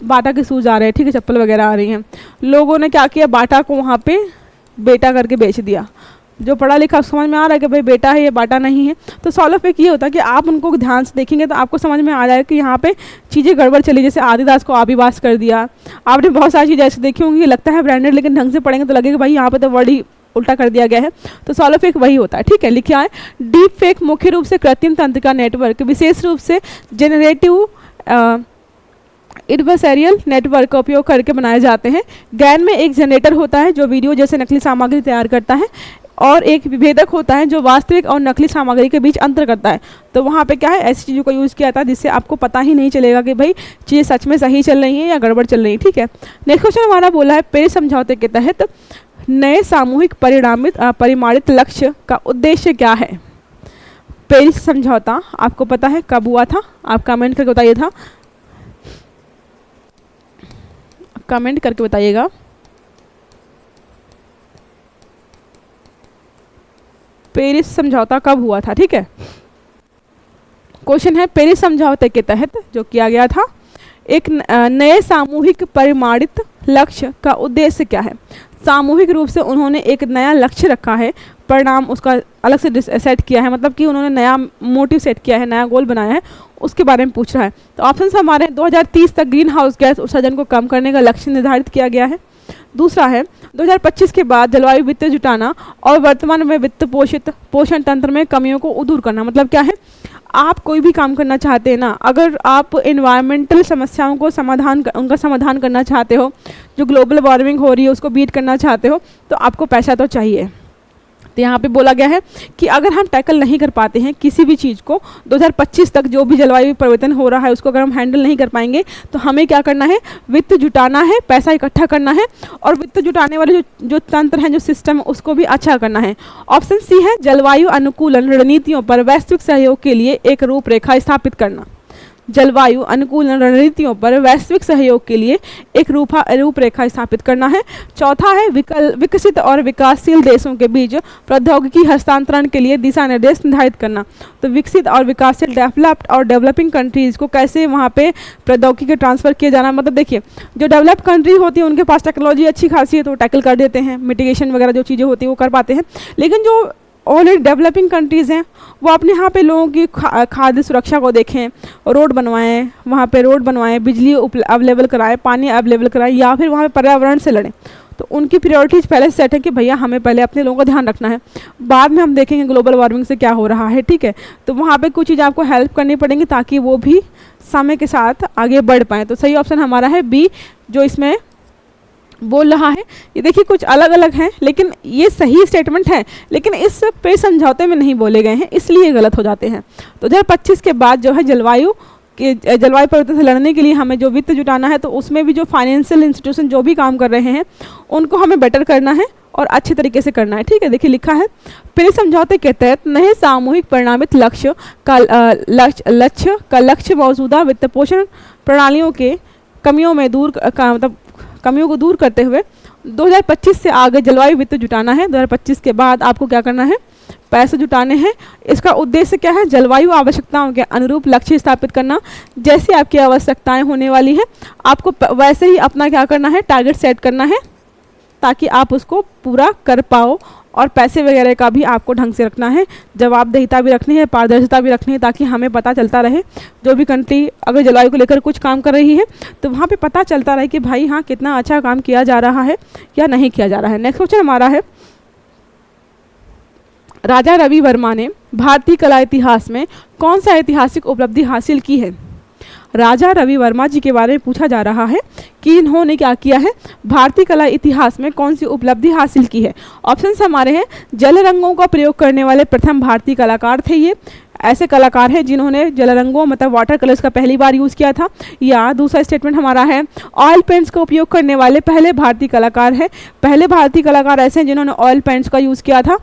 बाटा के शूज़ आ रहे हैं, ठीक है, चप्पल वगैरह आ रही हैं, लोगों ने क्या किया, बाटा को वहाँ पे बेटा करके बेच दिया। जो पढ़ा लिखा समझ में आ रहा है कि भाई बेटा है, ये बाटा नहीं है। तो सॉलो फेक ये होता है कि आप उनको ध्यान से देखेंगे तो आपको समझ में आ जाएगा कि यहाँ पे चीज़ें गड़बड़ चली, जैसे आदिदास को आदिवास कर दिया। आपने बहुत सारी चीज़ें ऐसी देखी होंगी, लगता है ब्रांडेड, लेकिन ढंग से पढ़ेंगे तो लगेगा भाई यहाँ पे तो वर्ड ही उल्टा कर दिया गया है। तो सॉलो फेक वही होता है, ठीक है, लिखे आए। डीप फेक मुख्य रूप से कृत्रिम तंत्र का नेटवर्क, विशेष रूप से जेनरेटिव एडवर्सरियल नेटवर्क का उपयोग करके बनाए जाते हैं। गैन में एक जनरेटर होता है जो वीडियो जैसे नकली सामग्री तैयार करता है, और एक विभेदक होता है जो वास्तविक और नकली सामग्री के बीच अंतर करता है। तो वहाँ पे क्या है, ऐसी चीज़ों का यूज़ किया जाता है जिससे आपको पता ही नहीं चलेगा कि भाई चीज़ें सच में सही चल रही हैं या गड़बड़ चल रही है, ठीक है। नेक्स्ट क्वेश्चन हमारा बोला है, पेरिस समझौते के तहत नए सामूहिक परिमाणित लक्ष्य का उद्देश्य क्या है? पेरिस समझौता आपको पता है कब हुआ था? आप कमेंट करके बताइए था, कमेंट करके बताइएगा। पेरिस समझौता कब हुआ था, ठीक है। क्वेश्चन है, पेरिस समझौते के तहत जो किया गया था, एक नए सामूहिक परिमाणित लक्ष्य का उद्देश्य क्या है? सामूहिक रूप से उन्होंने एक नया लक्ष्य रखा है, परिणाम उसका अलग से सेट किया है, मतलब कि उन्होंने नया मोटिव सेट किया है, नया गोल बनाया है, उसके बारे में पूछ रहा है। तो ऑप्शन हमारे 2030 तक ग्रीन हाउस गैस उत्सर्जन को कम करने का लक्ष्य निर्धारित किया गया है। दूसरा है 2025 के बाद जलवायु वित्त जुटाना और वर्तमान में वित्त पोषण तंत्र में कमियों को दूर करना। मतलब क्या है, आप कोई भी काम करना चाहते हैं ना, अगर आप इन्वायरमेंटल समस्याओं को उनका समाधान करना चाहते हो, जो ग्लोबल वार्मिंग हो रही है उसको बीट करना चाहते हो, तो आपको पैसा तो चाहिए। तो यहाँ पे बोला गया है कि अगर हम टैकल नहीं कर पाते हैं किसी भी चीज़ को 2025 तक, जो भी जलवायु परिवर्तन हो रहा है उसको अगर हम हैंडल नहीं कर पाएंगे, तो हमें क्या करना है, वित्त जुटाना है, पैसा इकट्ठा करना है और वित्त जुटाने वाले जो तंत्र हैं, जो सिस्टम है, उसको भी अच्छा करना है। ऑप्शन सी है जलवायु अनुकूलन रणनीतियों पर वैश्विक सहयोग के लिए एक रूपरेखा स्थापित करना। जलवायु अनुकूलन रणनीतियों पर वैश्विक सहयोग के लिए एक रूपरेखा स्थापित करना है। चौथा है विकसित और विकासशील देशों के बीच प्रौद्योगिकी हस्तांतरण के लिए दिशा निर्देश निर्धारित करना। तो विकसित और विकासशील, डेवलप्ड और डेवलपिंग कंट्रीज़ को कैसे वहाँ पे प्रौद्योगिकी के ट्रांसफ़र किया जाना। मतलब देखिए, जो डेवलप्ड कंट्री होती है उनके पास टेक्नोलॉजी अच्छी खासी है तो वो टैकल कर देते हैं, मिटिगेशन वगैरह जो चीज़ें होती है वो कर पाते हैं। लेकिन जो ऑलरेडी डेवलपिंग कंट्रीज़ हैं वो अपने यहाँ पे लोगों की खाद्य सुरक्षा को देखें, रोड बनवाएं, वहाँ पे रोड बनवाएं, बिजली अवेलेबल कराएं, पानी अवेलेबल कराएं, या फिर वहाँ पे पर्यावरण से लड़ें। तो उनकी प्रायोरिटीज़ पहले सेट है कि भैया हमें पहले अपने लोगों का ध्यान रखना है, बाद में हम देखेंगे ग्लोबल वार्मिंग से क्या हो रहा है। ठीक है, तो वहाँ पे कुछ चीज़ आपको हेल्प करनी पड़ेंगी ताकि वो भी समय के साथ आगे बढ़ पाएँ। तो सही ऑप्शन हमारा है बी, जो इसमें बोल रहा है। ये देखिए कुछ अलग अलग हैं, लेकिन ये सही स्टेटमेंट है, लेकिन इस पे समझौते में नहीं बोले गए हैं, इसलिए गलत हो जाते हैं। तो 2025 के बाद जो है जलवायु परिवर्तन से लड़ने के लिए हमें जो वित्त जुटाना है, तो उसमें भी जो फाइनेंशियल इंस्टीट्यूशन जो भी काम कर रहे हैं उनको हमें बेटर करना है और अच्छे तरीके से करना है। ठीक है, देखिए लिखा है पेरिस समझौते के तहत नए सामूहिक परिणामित लक्ष्य का लक्ष्य मौजूदा वित्त पोषण प्रणालियों के कमियों को दूर करते हुए 2025 से आगे जलवायु वित्त जुटाना है। 2025 के बाद आपको क्या करना है, पैसे जुटाने हैं। इसका उद्देश्य क्या है, जलवायु आवश्यकताओं के अनुरूप लक्ष्य स्थापित करना। जैसी आपकी आवश्यकताएं होने वाली है आपको वैसे ही अपना क्या करना है, टारगेट सेट करना है ताकि आप उसको पूरा कर पाओ। और पैसे वगैरह का भी आपको ढंग से रखना है, जवाबदेहिता भी रखनी है, पारदर्शिता भी रखनी है, ताकि हमें पता चलता रहे जो भी कंट्री अगर जलवायु को लेकर कुछ काम कर रही है तो वहाँ पे पता चलता रहे कि भाई हाँ कितना अच्छा काम किया जा रहा है या नहीं किया जा रहा है। नेक्स्ट क्वेश्चन हमारा है, राजा रवि वर्मा ने भारतीय कला इतिहास में कौन सा ऐतिहासिक उपलब्धि हासिल की है। राजा रवि वर्मा जी के बारे में पूछा जा रहा है कि इन्होंने क्या किया है, भारतीय कला इतिहास में कौन सी उपलब्धि हासिल की है। ऑप्शंस हमारे हैं, जल रंगों का प्रयोग करने वाले प्रथम भारतीय कलाकार थे ये, ऐसे कलाकार हैं जिन्होंने जल रंगों मतलब वाटर कलर्स का पहली बार यूज़ किया था। या दूसरा स्टेटमेंट हमारा है, ऑयल पेंट्स का उपयोग करने वाले पहले भारतीय कलाकार हैं। पहले भारतीय कलाकार ऐसे हैं जिन्होंने ऑयल पेंट्स का यूज़ किया था।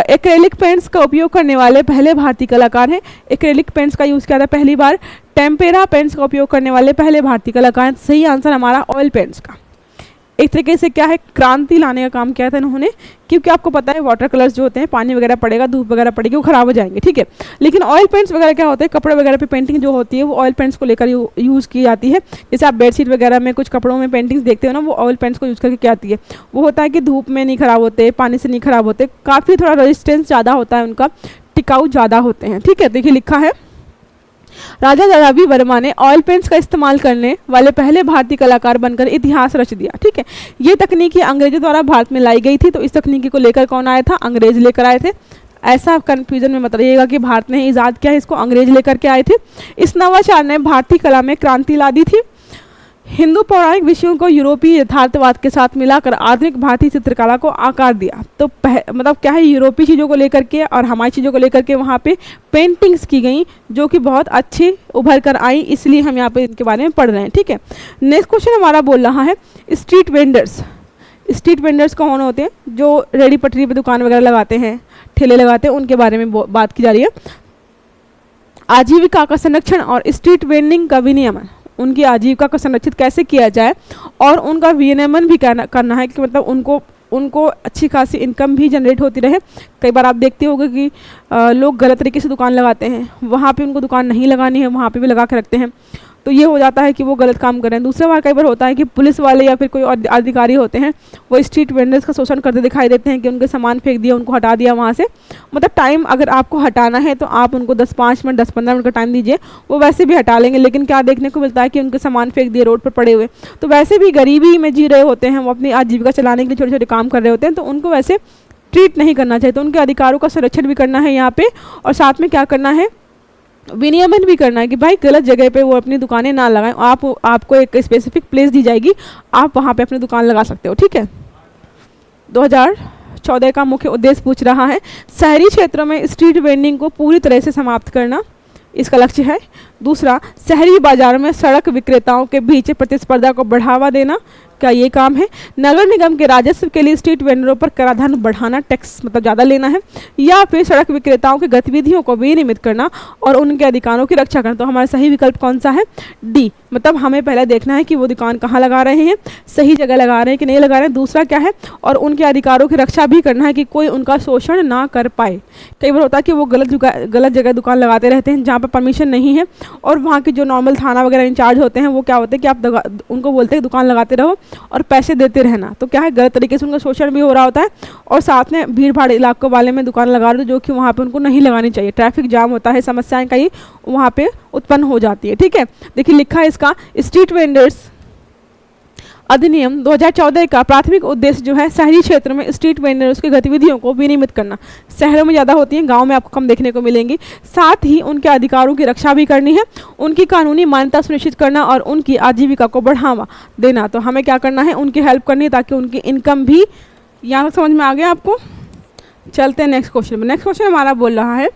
एक्रेलिक पेंट्स का उपयोग करने वाले पहले भारतीय कलाकार हैं, एक्रेलिक पेंट्स का यूज़ किया था पहली बार। टेम्पेरा पेंट्स का उपयोग करने वाले पहले भारतीय कलाकार हैं। सही आंसर हमारा ऑयल पेंट्स का। एक तरीके से क्या है, क्रांति लाने का काम किया था इन्होंने, क्योंकि आपको पता है वाटर कलर्स जो होते हैं, पानी वगैरह पड़ेगा, धूप वगैरह पड़ेगी, वो खराब हो जाएंगे। ठीक है, लेकिन ऑयल पेंट्स वगैरह क्या होते हैं, कपड़े वगैरह पे पेंटिंग जो होती है वो ऑयल पेंट्स को लेकर यूज़ की जाती है। जैसे आप बेडशीट वगैरह में कुछ कपड़ों में पेंटिंग्स देखते हो ना, वो ऑयल पेंट्स को यूज़ करके क्या आती है, वो होता है कि धूप में नहीं खराब होते, पानी से नहीं खराब होते, काफ़ी थोड़ा रेजिस्टेंस ज़्यादा होता है उनका, टिकाऊ ज़्यादा होते हैं। ठीक है, देखिए लिखा है, राजा रवि वर्मा ने ऑयल पेंट्स का इस्तेमाल करने वाले पहले भारतीय कलाकार बनकर इतिहास रच दिया। ठीक है, ये तकनीकी अंग्रेजों द्वारा भारत में लाई गई थी, तो इस तकनीकी को लेकर कौन आया था, अंग्रेज लेकर आए थे। ऐसा कंफ्यूजन में मत रहिएगा कि भारत ने ईजाद किया है, इसको अंग्रेज लेकर के आए थे। इस नवाचार ने भारतीय कला में क्रांति ला दी थी। हिंदू पौराणिक विषयों को यूरोपीय यथार्थवाद के साथ मिलाकर आधुनिक भारतीय चित्रकला को आकार दिया। तो मतलब क्या है, यूरोपीय चीज़ों को लेकर के और हमारी चीज़ों को लेकर के वहाँ पे पेंटिंग्स की गई जो कि बहुत अच्छी उभर कर आई, इसलिए हम यहाँ पे इनके बारे में पढ़ रहे हैं। ठीक है, नेक्स्ट क्वेश्चन हमारा बोल रहा है, स्ट्रीट वेंडर्स। स्ट्रीट वेंडर्स कौन होते हैं, जो रेडी पटरी पर दुकान वगैरह लगाते हैं, ठेले लगाते हैं, उनके बारे में बात की जा रही है। आजीविका का संरक्षण और स्ट्रीट वेंडिंग का विनियमन, उनकी आजीविका को संरक्षित कैसे किया जाए और उनका विनियमन भी करना है कि मतलब उनको अच्छी खासी इनकम भी जनरेट होती रहे। कई बार आप देखते होंगे कि लोग गलत तरीके से दुकान लगाते हैं, वहाँ पे उनको दुकान नहीं लगानी है, वहाँ पे भी लगा के रखते हैं। तो ये हो जाता है कि वो गलत काम कर रहे हैं। दूसरा बार कई बार होता है कि पुलिस वाले या फिर कोई और अधिकारी होते हैं, वो स्ट्रीट वेंडर्स का शोषण करते दिखाई देते हैं कि उनके सामान फेंक दिया, उनको हटा दिया वहाँ से। मतलब टाइम अगर आपको हटाना है तो आप उनको 10-5 मिनट 10-15 मिनट का टाइम दीजिए, वो वैसे भी हटा लेंगे। लेकिन क्या देखने को मिलता है कि उनके सामान फेंक दिए रोड पर पड़े हुए, तो वैसे भी गरीबी में जी रहे होते हैं, वो अपनी आजीविका चलाने के लिए छोटे छोटे काम कर रहे होते हैं, तो उनको वैसे ट्रीट नहीं करना चाहिए। तो उनके अधिकारों का संरक्षण भी करना है यहाँ पे, और साथ में क्या करना है, विनियमन भी करना है कि भाई गलत जगह पे वो अपनी दुकानें ना लगाएं। आपको एक स्पेसिफिक प्लेस दी जाएगी, आप वहाँ पे अपनी दुकान लगा सकते हो, ठीक है। 2014 का मुख्य उद्देश्य पूछ रहा है, शहरी क्षेत्रों में स्ट्रीट वेंडिंग को पूरी तरह से समाप्त करना, इसका लक्ष्य है। दूसरा, शहरी बाजार में सड़क विक्रेताओं के बीच प्रतिस्पर्धा को बढ़ावा देना, क्या ये काम है। नगर निगम के राजस्व के लिए स्ट्रीट वेंडरों पर कराधान बढ़ाना, टैक्स मतलब ज़्यादा लेना है। या फिर सड़क विक्रेताओं की गतिविधियों को विनियमित करना और उनके अधिकारों की रक्षा करना। तो हमारा सही विकल्प कौन सा है, डी। मतलब हमें पहले देखना है कि वो दुकान कहाँ लगा रहे हैं, सही जगह लगा रहे हैं कि नहीं लगा रहे हैं। दूसरा क्या है, और उनके अधिकारों की रक्षा भी करना है कि कोई उनका शोषण ना कर पाए। कई बार होता है कि वो गलत जगह दुकान लगाते रहते हैं जहाँ पर परमिशन नहीं है, और वहाँ के जो नॉर्मल थाना वगैरह इंचार्ज होते हैं वो क्या होते हैं कि आप उनको बोलते हैं दुकान लगाते रहो और पैसे देते रहना। तो क्या है, गलत तरीके से उनका शोषण भी हो रहा होता है। और साथ में भीड़ भाड़ इलाकों वाले में दुकान लगा रहे हो जो कि वहाँ पे उनको नहीं लगानी चाहिए। ट्रैफिक जाम होता है, समस्याएं कई वहाँ पे उत्पन्न हो जाती है, ठीक है। देखिए लिखा है इसका, स्ट्रीट वेंडर्स अधिनियम 2014 का प्राथमिक उद्देश्य जो है शहरी क्षेत्र में स्ट्रीट वेंडर्स की गतिविधियों को विनियमित करना। शहरों में ज़्यादा होती हैं, गांव में आपको कम देखने को मिलेंगी। साथ ही उनके अधिकारों की रक्षा भी करनी है, उनकी कानूनी मान्यता सुनिश्चित करना और उनकी आजीविका को बढ़ावा देना। तो हमें क्या करना है, उनकी हेल्प करनी है ताकि उनकी इनकम भी, यहाँ तक समझ में आ गया आपको। चलते हैं नेक्स्ट क्वेश्चन में। नेक्स्ट क्वेश्चन हमारा बोल रहा है,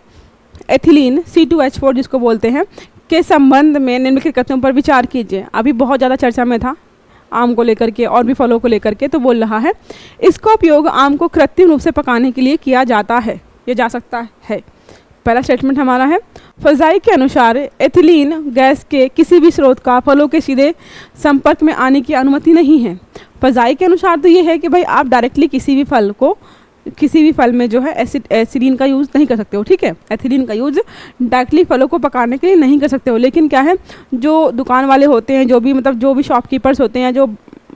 एथिलीन C2H4 जिसको बोलते हैं के संबंध में निम्नलिखित कथनों पर विचार कीजिए। अभी बहुत ज़्यादा चर्चा में था आम को लेकर के और भी फलों को लेकर के। तो बोल रहा है, इसका उपयोग आम को कृत्रिम रूप से पकाने के लिए किया जाता है, ये जा सकता है। पहला स्टेटमेंट हमारा है, फजाई के अनुसार एथिलीन गैस के किसी भी स्रोत का फलों के सीधे संपर्क में आने की अनुमति नहीं है। फजाई के अनुसार तो ये है कि भाई आप डायरेक्टली किसी भी फल में जो है एसिलीन का यूज़ नहीं कर सकते हो, ठीक है। एथिलीन का यूज़ डायरेक्टली फलों को पकाने के लिए नहीं कर सकते हो। लेकिन क्या है, जो दुकान वाले होते हैं, जो भी शॉपकीपर्स होते हैं, जो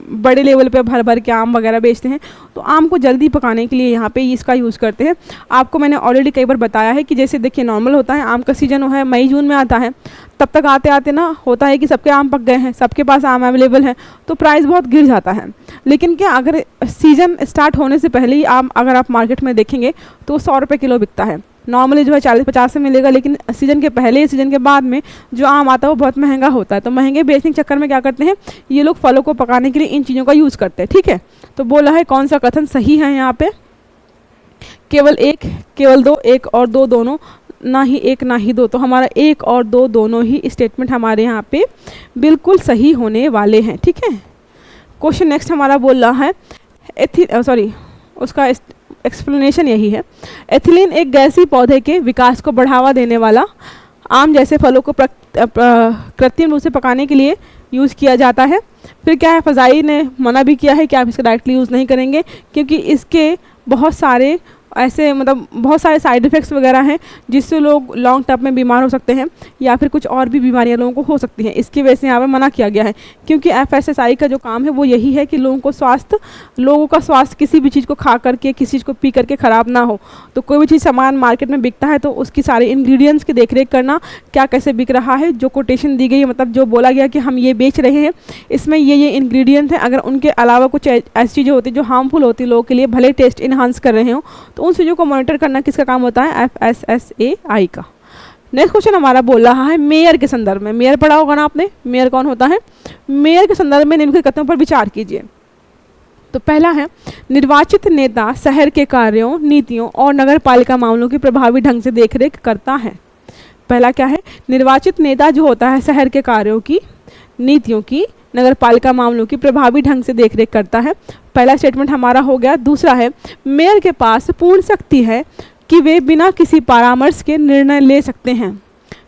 बड़े लेवल पे भर भर के आम वगैरह बेचते हैं, तो आम को जल्दी पकाने के लिए यहाँ पे इसका यूज़ करते हैं। आपको मैंने ऑलरेडी कई बार बताया है कि जैसे देखिए नॉर्मल होता है, आम का सीजन है मई जून में आता है, तब तक आते आते ना होता है कि सबके आम पक गए हैं, सबके पास आम अवेलेबल है, तो प्राइस बहुत गिर जाता है। लेकिन क्या अगर सीज़न स्टार्ट होने से पहले ही आम अगर आप मार्केट में देखेंगे तो 100 रुपये किलो बिकता है। नॉर्मली जो है 40-50 से मिलेगा, लेकिन सीज़न के पहले सीज़न के बाद में जो आम आता है वो बहुत महंगा होता है। तो महंगे बेचने के चक्कर में क्या करते हैं, ये लोग फलों को पकाने के लिए इन चीज़ों का यूज़ करते हैं, ठीक है। तो बोला है कौन सा कथन सही है यहाँ पे, केवल एक, केवल दो, एक और दो दोनों, ना ही एक ना ही दो। तो हमारा एक और दो दोनों ही स्टेटमेंट हमारे यहाँ पे बिल्कुल सही होने वाले हैं, ठीक है। क्वेश्चन नेक्स्ट हमारा बोल रहा है, उसका एक्सप्लेनेशन यही है, एथिलीन एक गैसीय पौधे के विकास को बढ़ावा देने वाला आम जैसे फलों को कृत्रिम रूप से पकाने के लिए यूज़ किया जाता है। फिर क्या है, फजाई ने मना भी किया है कि आप इसका डायरेक्टली यूज़ नहीं करेंगे, क्योंकि इसके बहुत सारे साइड इफ़ेक्ट्स वगैरह हैं जिससे लोग लॉन्ग टर्म में बीमार हो सकते हैं, या फिर कुछ और भी बीमारियां लोगों को हो सकती हैं। इसकी वजह से यहाँ पर मना किया गया है, क्योंकि FSSAI का जो काम है वो यही है कि लोगों का स्वास्थ्य किसी भी चीज़ को खा करके, किसी चीज़ को पी करके ख़राब ना हो। तो कोई भी चीज़ सामान मार्केट में बिकता है तो उसकी सारे इंग्रेडिएंट्स की देखरेख करना, क्या कैसे बिक रहा है, जो कोटेशन दी गई है, मतलब जो बोला गया कि हम ये बेच रहे हैं, इसमें ये इंग्रेडिएंट हैं, अगर उनके अलावा कुछ ऐसी चीज़ें होती जो हार्मफुल होती लोगों के लिए, भले टेस्ट इन्हांस कर रहे हो, तो उन चीज़ों को मॉनिटर करना किसका काम होता है, FSSAI का। नेक्स्ट क्वेश्चन हमारा बोल रहा है, मेयर के संदर्भ में। मेयर पढ़ा होगा ना आपने, मेयर कौन होता है। मेयर के संदर्भ में निम्नलिखित कथनों पर विचार कीजिए। तो पहला है, निर्वाचित नेता शहर के कार्यों, नीतियों और नगर पालिका मामलों की प्रभावी ढंग से देखरेख करता है। पहला क्या है, निर्वाचित नेता जो होता है शहर के कार्यों की, नीतियों की, नगर पालिका मामलों की प्रभावी ढंग से देखरेख करता है। पहला स्टेटमेंट हमारा हो गया। दूसरा है, मेयर के पास पूर्ण शक्ति है कि वे बिना किसी परामर्श के निर्णय ले सकते हैं।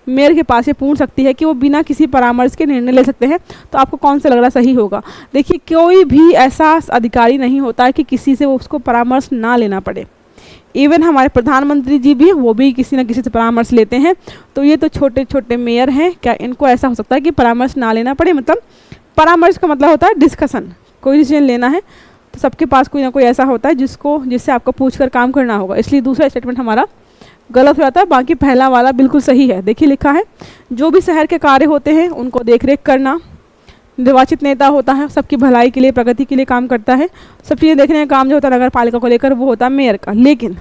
मेयर के पास ये पूर्ण शक्ति है कि वो बिना किसी परामर्श के निर्णय ले सकते हैं। तो आपको कौन सा लग रहा सही होगा। देखिए, कोई भी ऐसा अधिकारी नहीं होता है कि किसी से उसको परामर्श ना लेना पड़े। इवन हमारे प्रधानमंत्री जी भी वो भी किसी न किसी से परामर्श लेते हैं। तो ये तो छोटे छोटे मेयर हैं, क्या इनको ऐसा हो सकता है कि परामर्श ना लेना पड़े? मतलब परामर्श का मतलब होता है डिस्कशन, कोई डिसीजन लेना है तो सबके पास कोई ना कोई ऐसा होता है जिससे आपको पूछकर काम करना होगा, इसलिए दूसरा स्टेटमेंट हमारा गलत हो जाता है। बाकी पहला वाला बिल्कुल सही है। देखिए लिखा है, जो भी शहर के कार्य होते हैं उनको देखरेख करना, निर्वाचित नेता होता है, सबकी भलाई के लिए, प्रगति के लिए काम करता है। सब चीज़ें देखने का काम जो होता है नगर पालिका को लेकर वो होता है मेयर का। लेकिन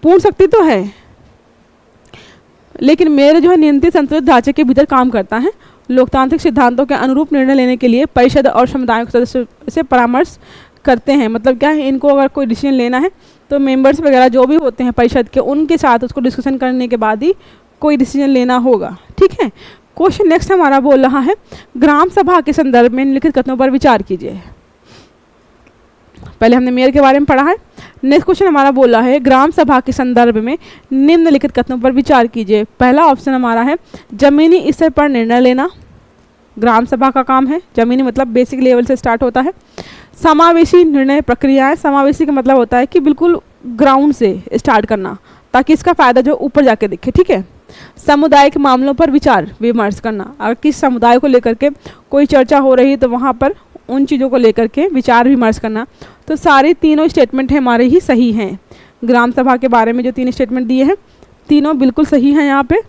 पूर्ण शक्ति तो है, लेकिन मेयर जो है नियंत्रित संतुलित ढांचे के भीतर काम करता है। लोकतांत्रिक सिद्धांतों के अनुरूप निर्णय लेने के लिए परिषद और समुदायों के सदस्यों से परामर्श करते हैं। मतलब क्या है, इनको अगर कोई डिसीजन लेना है तो मेंबर्स वगैरह जो भी होते हैं परिषद के, उनके साथ उसको डिस्कशन करने के बाद ही कोई डिसीजन लेना होगा। ठीक है। क्वेश्चन नेक्स्ट हमारा बोल रहा है, ग्राम सभा के संदर्भ में निम्नलिखित कथनों पर विचार कीजिए। पहले हमने मेयर के बारे में पढ़ा है। नेक्स्ट क्वेश्चन हमारा बोल रहा है, ग्राम सभा के संदर्भ में निम्नलिखित कथनों पर विचार कीजिए। पहला ऑप्शन हमारा है जमीनी स्तर पर निर्णय लेना, ग्राम सभा का काम है। जमीनी मतलब बेसिक लेवल से स्टार्ट होता है। समावेशी निर्णय प्रक्रियाएं, समावेशी का मतलब होता है कि बिल्कुल ग्राउंड से स्टार्ट करना ताकि इसका फायदा जो ऊपर जाके दिखे। ठीक है। सामुदायिक मामलों पर विचार विमर्श करना, अगर किस समुदाय को लेकर के कोई चर्चा हो रही है तो वहाँ पर उन चीज़ों को लेकर के विचार विमर्श करना। तो सारे तीनों स्टेटमेंट हमारे ही सही हैं। ग्राम सभा के बारे में जो 3 स्टेटमेंट दिए हैं तीनों बिल्कुल सही हैं। यहाँ पे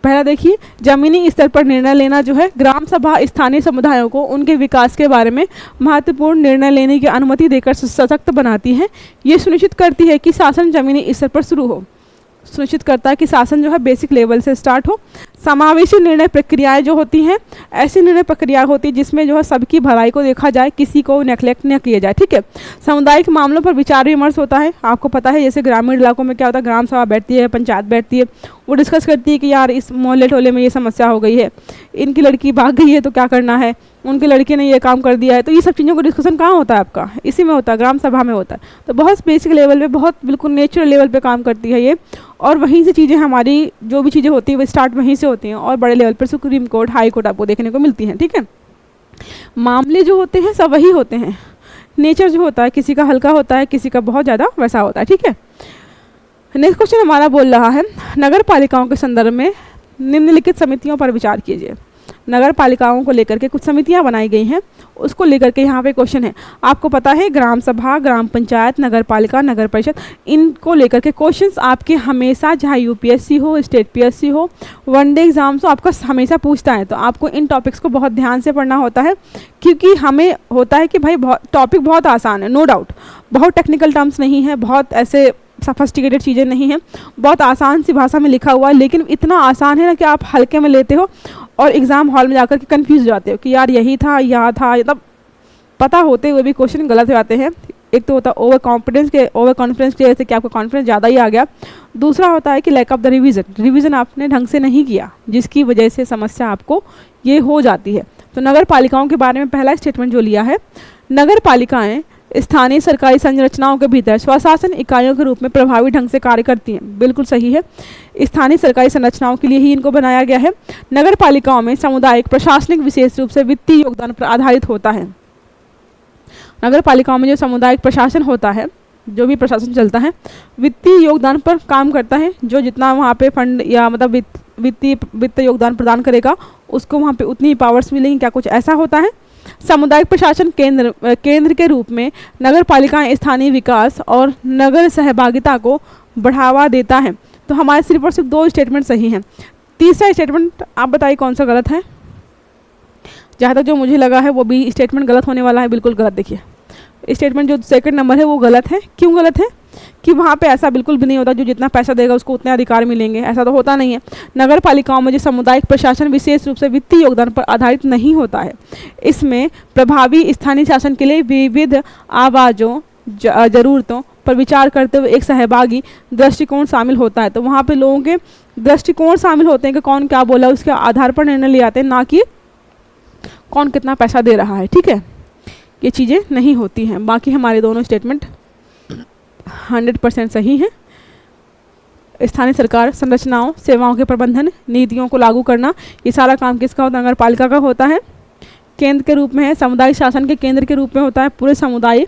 पहला देखिए, जमीनी स्तर पर निर्णय लेना जो है, ग्राम सभा स्थानीय समुदायों को उनके विकास के बारे में महत्वपूर्ण निर्णय लेने की अनुमति देकर सशक्त बनाती है। ये सुनिश्चित करती है कि शासन जमीनी स्तर पर शुरू हो, सुनिश्चित करता है कि शासन जो है बेसिक लेवल से स्टार्ट हो। समावेशी निर्णय प्रक्रियाएं जो होती हैं, ऐसी निर्णय प्रक्रिया होती है जिसमें जो है सबकी भलाई को देखा जाए, किसी को नेग्लेक्ट न किया जाए। ठीक है। सामुदायिक मामलों पर विचार विमर्श होता है। आपको पता है जैसे ग्रामीण इलाकों में क्या होता है, ग्राम सभा बैठती है, पंचायत बैठती है, वो डिस्कस करती है कि यार इस मोहल्ले टोले में ये समस्या हो गई है, इनकी लड़की भाग गई है तो क्या करना है, उनके लड़के ने ये काम कर दिया है। तो ये सब चीज़ों का डिस्कशन कहाँ होता है आपका? इसी में होता है, ग्राम सभा में होता है। तो बहुत बेसिक लेवल पे, बहुत बिल्कुल नेचुरल लेवल पे काम करती है ये, और वहीं से चीज़ें हमारी जो भी चीज़ें होती हैं वो स्टार्ट वहीं से होती हैं, और बड़े लेवल पर सुप्रीम कोर्ट, हाई कोर्ट आपको देखने को मिलती हैं। ठीक है। मामले जो होते हैं सब वही होते हैं। नेचर जो होता है किसी का हल्का होता है, किसी का बहुत ज़्यादा वैसा होता है। ठीक है। नेक्स्ट क्वेश्चन हमारा बोल रहा है, नगर पालिकाओं के संदर्भ में निम्नलिखित समितियों पर विचार कीजिए। नगर पालिकाओं को लेकर के कुछ समितियां बनाई गई हैं, उसको लेकर के यहाँ पे क्वेश्चन है। आपको पता है ग्राम सभा, ग्राम पंचायत, नगर पालिका, नगर परिषद, इनको लेकर के क्वेश्चंस आपके हमेशा, चाहे यूपीएससी हो, स्टेट पीएससी हो, वनडे एग्जाम्स हो, आपका हमेशा पूछता है। तो आपको इन टॉपिक्स को बहुत ध्यान से पढ़ना होता है, क्योंकि हमें होता है कि भाई टॉपिक बहुत आसान है, नो डाउट, बहुत टेक्निकल टर्म्स नहीं है, बहुत ऐसे सफिस्टिकेटेड चीज़ें नहीं हैं, बहुत आसान सी भाषा में लिखा हुआ है, लेकिन इतना आसान है ना कि आप हल्के में लेते हो और एग्ज़ाम हॉल में जाकर के कंफ्यूज हो जाते हो कि यार यही था, यहाँ था, मतलब पता होते हुए भी क्वेश्चन गलत हो जाते हैं। एक तो होता है ओवर कॉन्फिडेंस की वजह से कि आपको कॉन्फिडेंस ज़्यादा ही आ गया। दूसरा होता है कि लैक ऑफ द रिवीजन आपने ढंग से नहीं किया, जिसकी वजह से समस्या आपको ये हो जाती है। तो नगर पालिकाओं के बारे में पहला स्टेटमेंट जो लिया है, नगर पालिकाएँ स्थानीय सरकारी संरचनाओं के भीतर स्वशासन इकाइयों के रूप में प्रभावी ढंग से कार्य करती हैं। बिल्कुल सही है, स्थानीय सरकारी संरचनाओं के लिए ही इनको बनाया गया है। नगर पालिकाओं में सामुदायिक प्रशासनिक विशेष रूप से वित्तीय योगदान पर आधारित होता है। नगर पालिकाओं में जो सामुदायिक प्रशासन होता है, जो भी प्रशासन चलता है, वित्तीय योगदान पर काम करता है। जो जितना वहाँ पे फंड या मतलब वित्त योगदान प्रदान करेगा उसको वहाँ पे उतनी पावर्स मिलेंगी, क्या कुछ ऐसा होता है। सामुदायिक प्रशासन केंद्र के रूप में नगर पालिकाएं स्थानीय विकास और नगर सहभागिता को बढ़ावा देता है। तो हमारे सिर्फ और सिर्फ 2 स्टेटमेंट सही हैं। तीसरा स्टेटमेंट आप बताइए कौन सा गलत है? जहाँ तक जो मुझे लगा है वो भी स्टेटमेंट गलत होने वाला है, बिल्कुल गलत। देखिए स्टेटमेंट जो 2nd नंबर है वो गलत है। क्यों गलत है? कि वहाँ पे ऐसा बिल्कुल भी नहीं होता जो जितना पैसा देगा उसको उतने अधिकार मिलेंगे, ऐसा तो होता नहीं है। नगर पालिकाओं में जो सामुदायिक प्रशासन विशेष रूप से वित्तीय योगदान पर आधारित नहीं होता है। इसमें प्रभावी स्थानीय शासन के लिए विविध आवाज़ों, ज़रूरतों पर विचार करते हुए एक सहभागी दृष्टिकोण शामिल होता है। तो वहाँ पे लोगों के दृष्टिकोण शामिल होते हैं कि कौन क्या बोला, उसके आधार पर निर्णय लिए जाते हैं, ना कि कौन कितना पैसा दे रहा है। ठीक है, ये चीज़ें नहीं होती हैं। बाकी हमारे दोनों स्टेटमेंट 100% सही हैं। स्थानीय सरकार संरचनाओं, सेवाओं के प्रबंधन, नीतियों को लागू करना, ये सारा काम किसका होता है? नगर पालिका का होता है। केंद्र के रूप में है, सामुदायिक शासन के केंद्र के रूप में होता है, पूरे समुदाय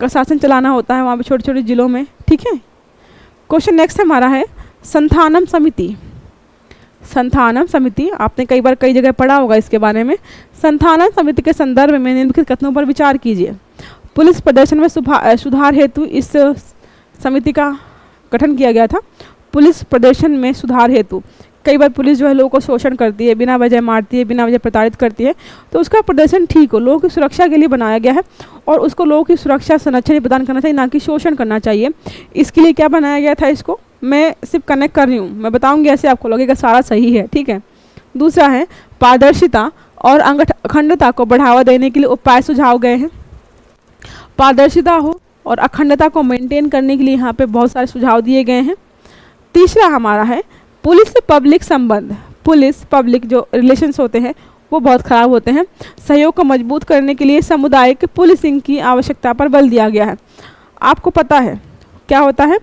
का शासन चलाना होता है वहाँ पे छोटे छोटे जिलों में। ठीक है। क्वेश्चन नेक्स्ट हमारा है संथानम समिति। संथानम समिति आपने कई बार कई जगह पढ़ा होगा इसके बारे में। संथानम समिति के संदर्भ में निम्नलिखित कथनों पर विचार कीजिए। पुलिस प्रदर्शन में सुधार हेतु इस समिति का गठन किया गया था। पुलिस प्रदर्शन में सुधार हेतु कई बार पुलिस जो है लोगों को शोषण करती है, बिना वजह मारती है, बिना वजह प्रताड़ित करती है, तो उसका प्रदर्शन ठीक हो, लोगों की सुरक्षा के लिए बनाया गया है और उसको लोगों की सुरक्षा संरक्षण प्रदान करना चाहिए, ना कि शोषण करना चाहिए। इसके लिए क्या बनाया गया था, इसको मैं सिर्फ कनेक्ट कर रही हूँ, मैं बताऊँगी ऐसे आपको लगेगा सारा सही है, ठीक है। दूसरा है पारदर्शिता और अखंडता को बढ़ावा देने के लिए उपाय सुझाव गए हैं। पारदर्शिता हो और अखंडता को मेंटेन करने के लिए यहाँ पे बहुत सारे सुझाव दिए गए हैं। तीसरा हमारा है पुलिस से पब्लिक संबंध। पुलिस पब्लिक जो रिलेशंस होते हैं वो बहुत ख़राब होते हैं। सहयोग को मजबूत करने के लिए सामुदायिक पुलिसिंग की आवश्यकता पर बल दिया गया है। आपको पता है क्या होता है,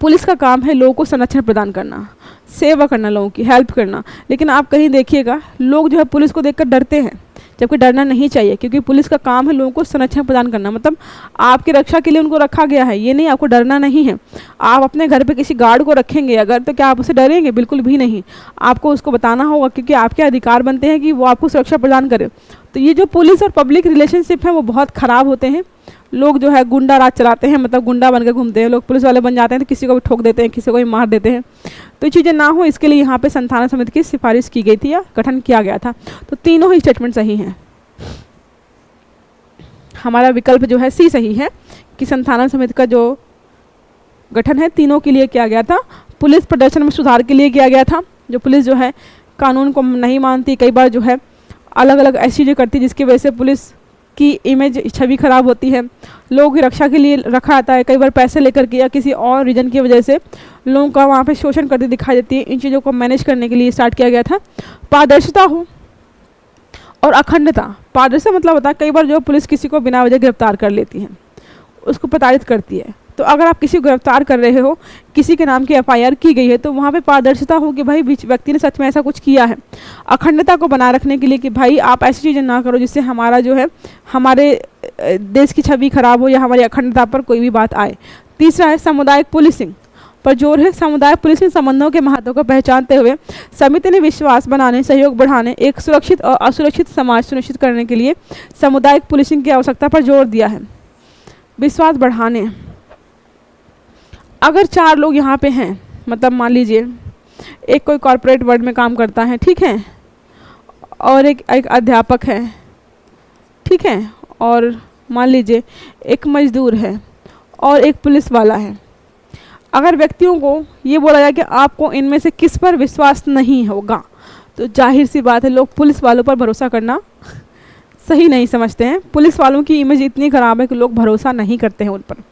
पुलिस का काम है लोगों को संरक्षण प्रदान करना, सेवा करना, लोगों की हेल्प करना, लेकिन आप कहीं देखिएगा लोग जो है पुलिस को देखकर डरते हैं, जबकि डरना नहीं चाहिए, क्योंकि पुलिस का काम है लोगों को संरक्षण प्रदान करना, मतलब आपकी रक्षा के लिए उनको रखा गया है, ये नहीं आपको डरना नहीं है। आप अपने घर पे किसी गार्ड को रखेंगे अगर, तो क्या आप उसे डरेंगे? बिल्कुल भी नहीं। आपको उसको बताना होगा, क्योंकि आपके अधिकार बनते हैं कि वो आपको सुरक्षा प्रदान करे। तो ये जो पुलिस और पब्लिक रिलेशनशिप है वो बहुत ख़राब होते हैं। लोग जो है गुंडा राज चलाते हैं, मतलब गुंडा बनकर घूमते हैं, लोग पुलिस वाले बन जाते हैं तो किसी को भी ठोक देते हैं, किसी को भी मार देते हैं। तो ये चीज़ें ना हो इसके लिए यहाँ पे संथानम समिति की सिफारिश की गई थी या गठन किया गया था। तो तीनों ही स्टेटमेंट सही हैं। हमारा विकल्प जो है सी सही है कि संथानम समिति का जो गठन है तीनों के लिए किया गया था। पुलिस प्रदर्शन में सुधार के लिए किया गया था। जो पुलिस जो है कानून को नहीं मानती, कई बार जो है अलग अलग ऐसी चीज़ें करती है जिसकी वजह से पुलिस की इमेज, छवि खराब होती है। लोगों की रक्षा के लिए रखा आता है, कई बार पैसे लेकर के या किसी और रीजन की वजह से लोगों का वहाँ पे शोषण करती दिखाई देती है। इन चीज़ों को मैनेज करने के लिए स्टार्ट किया गया था। पारदर्शिता हो और अखंडता। पारदर्शिता मतलब होता है कई बार जो पुलिस किसी को बिना वजह गिरफ्तार कर लेती है, उसको प्रताड़ित करती है। तो अगर आप किसी को गिरफ्तार कर रहे हो, किसी के नाम की एफआईआर की गई है, तो वहाँ पे पारदर्शिता हो कि भाई व्यक्ति ने सच में ऐसा कुछ किया है। अखंडता को बनाए रखने के लिए कि भाई आप ऐसी चीज़ें ना करो जिससे हमारा जो है हमारे देश की छवि खराब हो या हमारी अखंडता पर कोई भी बात आए। तीसरा है सामुदायिक पुलिसिंग पर जोर है। सामुदायिक पुलिसिंग संबंधों के महत्व को पहचानते हुए समिति ने विश्वास बनाने, सहयोग बढ़ाने, एक सुरक्षित और असुरक्षित समाज सुनिश्चित करने के लिए सामुदायिक पुलिसिंग की आवश्यकता पर जोर दिया है। विश्वास बढ़ाने, अगर 4 लोग यहाँ पे हैं, मतलब मान लीजिए एक कोई कॉर्पोरेट वर्ल्ड में काम करता है, ठीक है, और एक अध्यापक है, ठीक है, और मान लीजिए एक मजदूर है और एक पुलिस वाला है। अगर व्यक्तियों को ये बोला जाए कि आपको इनमें से किस पर विश्वास नहीं होगा, तो जाहिर सी बात है लोग पुलिस वालों पर भरोसा करना सही नहीं समझते हैं। पुलिस वालों की इमेज इतनी ख़राब है कि लोग भरोसा नहीं करते हैं उन पर।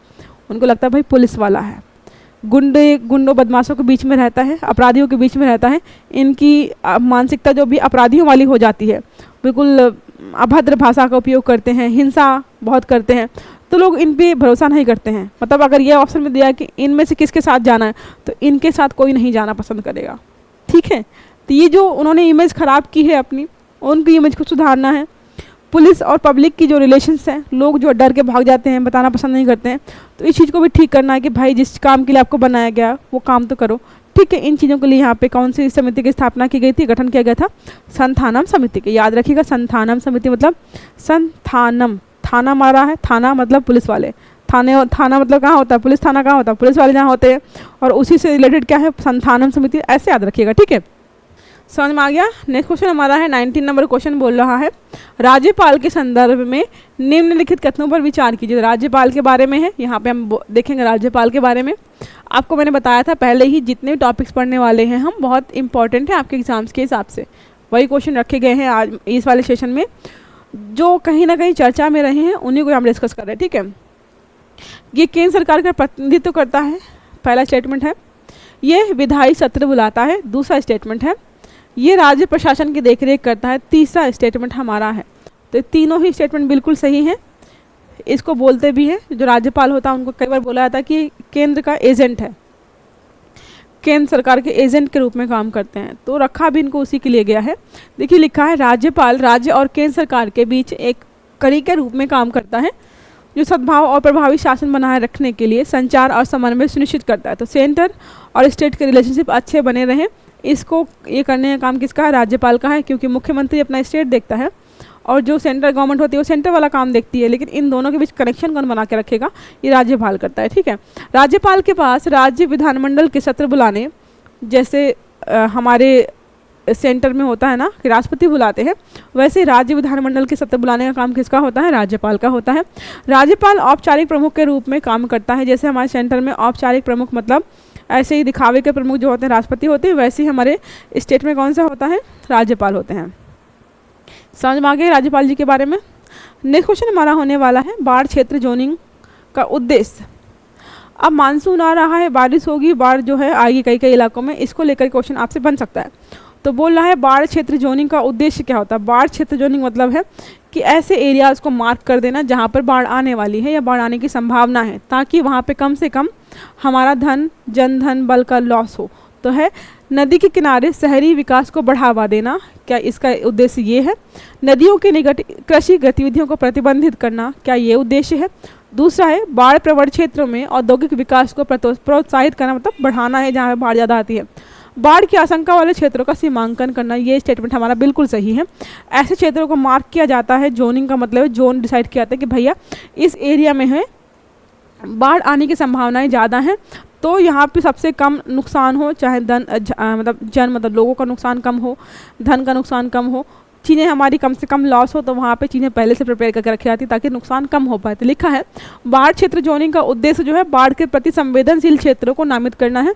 उनको लगता है भाई पुलिस वाला है। गुंडों बदमाशों के बीच में रहता है, अपराधियों के बीच में रहता है। इनकी मानसिकता जो भी अपराधियों वाली हो जाती है, बिल्कुल अभद्र भाषा का उपयोग करते हैं, हिंसा बहुत करते हैं, तो लोग इन पे भरोसा नहीं करते हैं। मतलब अगर ये ऑप्शन में दिया कि इनमें से किसके साथ जाना है, तो इनके साथ कोई नहीं जाना पसंद करेगा, ठीक है। तो ये जो उन्होंने इमेज ख़राब की है अपनी, उनकी इमेज को सुधारना है। पुलिस और पब्लिक की जो रिलेशंस हैं, लोग जो डर के भाग जाते हैं, बताना पसंद नहीं करते हैं, तो इस चीज़ को भी ठीक करना है कि भाई जिस काम के लिए आपको बनाया गया वो काम तो करो, ठीक है। इन चीज़ों के लिए यहाँ पे कौन सी समिति की स्थापना की गई थी, गठन किया गया था? संथानम समिति के। याद रखिएगा, संथानम समिति मतलब संथानम, थाना मारा है, थाना मतलब पुलिस वाले, थाना मतलब कहाँ होता है, पुलिस थाना कहाँ होता है, पुलिस वाले जहाँ होते हैं, और उसी से रिलेटेड क्या है, संथानम समिति, ऐसे याद रखिएगा, ठीक है। समझ में आ गया। नेक्स्ट क्वेश्चन हमारा है 19 नंबर क्वेश्चन बोल रहा है, राज्यपाल के संदर्भ में निम्नलिखित कथनों पर विचार कीजिए। राज्यपाल के बारे में है, यहाँ पे हम देखेंगे राज्यपाल के बारे में। आपको मैंने बताया था पहले ही, जितने टॉपिक्स पढ़ने वाले हैं हम बहुत इंपॉर्टेंट है आपके एग्जाम्स के हिसाब से, वही क्वेश्चन रखे गए हैं आज इस वाले सेशन में, जो कहीं ना कहीं चर्चा में रहे हैं उन्हीं को हम डिस्कस कर रहे हैं, ठीक है। ये केंद्र सरकार का प्रतिनिधित्व करता है, पहला स्टेटमेंट है। ये विधायी सत्र बुलाता है, दूसरा स्टेटमेंट है। ये राज्य प्रशासन की देखरेख करता है, तीसरा स्टेटमेंट हमारा है। तो तीनों ही स्टेटमेंट बिल्कुल सही हैं। इसको बोलते भी हैं, जो राज्यपाल होता है उनको कई बार बोला जाता है कि केंद्र का एजेंट है, केंद्र सरकार के एजेंट के रूप में काम करते हैं, तो रखा भी इनको उसी के लिए गया है। देखिए लिखा है, राज्यपाल राज्य और केंद्र सरकार के बीच एक कड़ी के रूप में काम करता है। जो सद्भाव और प्रभावी शासन बनाए रखने के लिए संचार और समन्वय सुनिश्चित करता है। तो सेंटर और स्टेट के रिलेशनशिप अच्छे बने रहें, इसको ये करने का काम किसका है? राज्यपाल का है, क्योंकि मुख्यमंत्री अपना स्टेट देखता है और जो सेंट्रल गवर्नमेंट होती है वो सेंटर वाला काम देखती है, लेकिन इन दोनों के बीच कनेक्शन कौन बना के रखेगा? ये राज्यपाल करता है। ठीक है, राज्यपाल के पास राज्य विधानमंडल के सत्र बुलाने, जैसे हमारे सेंटर में होता है ना कि राष्ट्रपति बुलाते हैं, वैसे राज्य विधानमंडल के सत्र बुलाने का काम किसका होता है? राज्यपाल का होता है। राज्यपाल औपचारिक प्रमुख के रूप में काम करता है। जैसे हमारे सेंटर में औपचारिक प्रमुख मतलब ऐसे ही दिखावे के प्रमुख जो होते हैं राष्ट्रपति होते हैं, वैसे ही हमारे स्टेट में कौन सा होता है? राज्यपाल होते हैं। समझ में आ गए राज्यपाल जी के बारे में। नेक्स्ट क्वेश्चन हमारा होने वाला है बाढ़ क्षेत्र जोनिंग का उद्देश्य। अब मानसून आ रहा है, बारिश होगी, बाढ़ जो है आएगी कई कई इलाकों में, इसको लेकर क्वेश्चन आपसे बन सकता है। तो बोल रहा है बाढ़ क्षेत्र जोनिंग का उद्देश्य क्या होता है? बाढ़ क्षेत्र जोनिंग मतलब है कि ऐसे एरियाज़ को मार्क कर देना जहाँ पर बाढ़ आने वाली है या बाढ़ आने की संभावना है, ताकि वहाँ पे कम से कम हमारा धन, जनधन बल का लॉस हो। तो है नदी के किनारे शहरी विकास को बढ़ावा देना, क्या इसका उद्देश्य ये है? नदियों के निकट कृषि गतिविधियों को प्रतिबंधित करना, क्या ये उद्देश्य है? दूसरा है बाढ़ प्रवण क्षेत्रों में औद्योगिक विकास को प्रोत्साहित करना, मतलब बढ़ाना है जहाँ पे बाढ़ ज़्यादा आती है। बाढ़ की आशंका वाले क्षेत्रों का सीमांकन करना, ये स्टेटमेंट हमारा बिल्कुल सही है। ऐसे क्षेत्रों को मार्क किया जाता है, जोनिंग का मतलब है जोन डिसाइड किया जाता है कि भैया इस एरिया में है बाढ़ आने की संभावनाएं ज़्यादा हैं, तो यहाँ पे सबसे कम नुकसान हो, चाहे मतलब लोगों का नुकसान कम हो, धन का नुकसान कम हो, चीज़ें हमारी कम से कम लॉस हो, तो वहाँ पे चीज़ें पहले से प्रिपेयर करके रखी जाती ताकि नुकसान कम हो पाए। तो लिखा है बाढ़ क्षेत्र जोनिंग का उद्देश्य जो है बाढ़ के प्रति संवेदनशील क्षेत्रों को नामित करना है।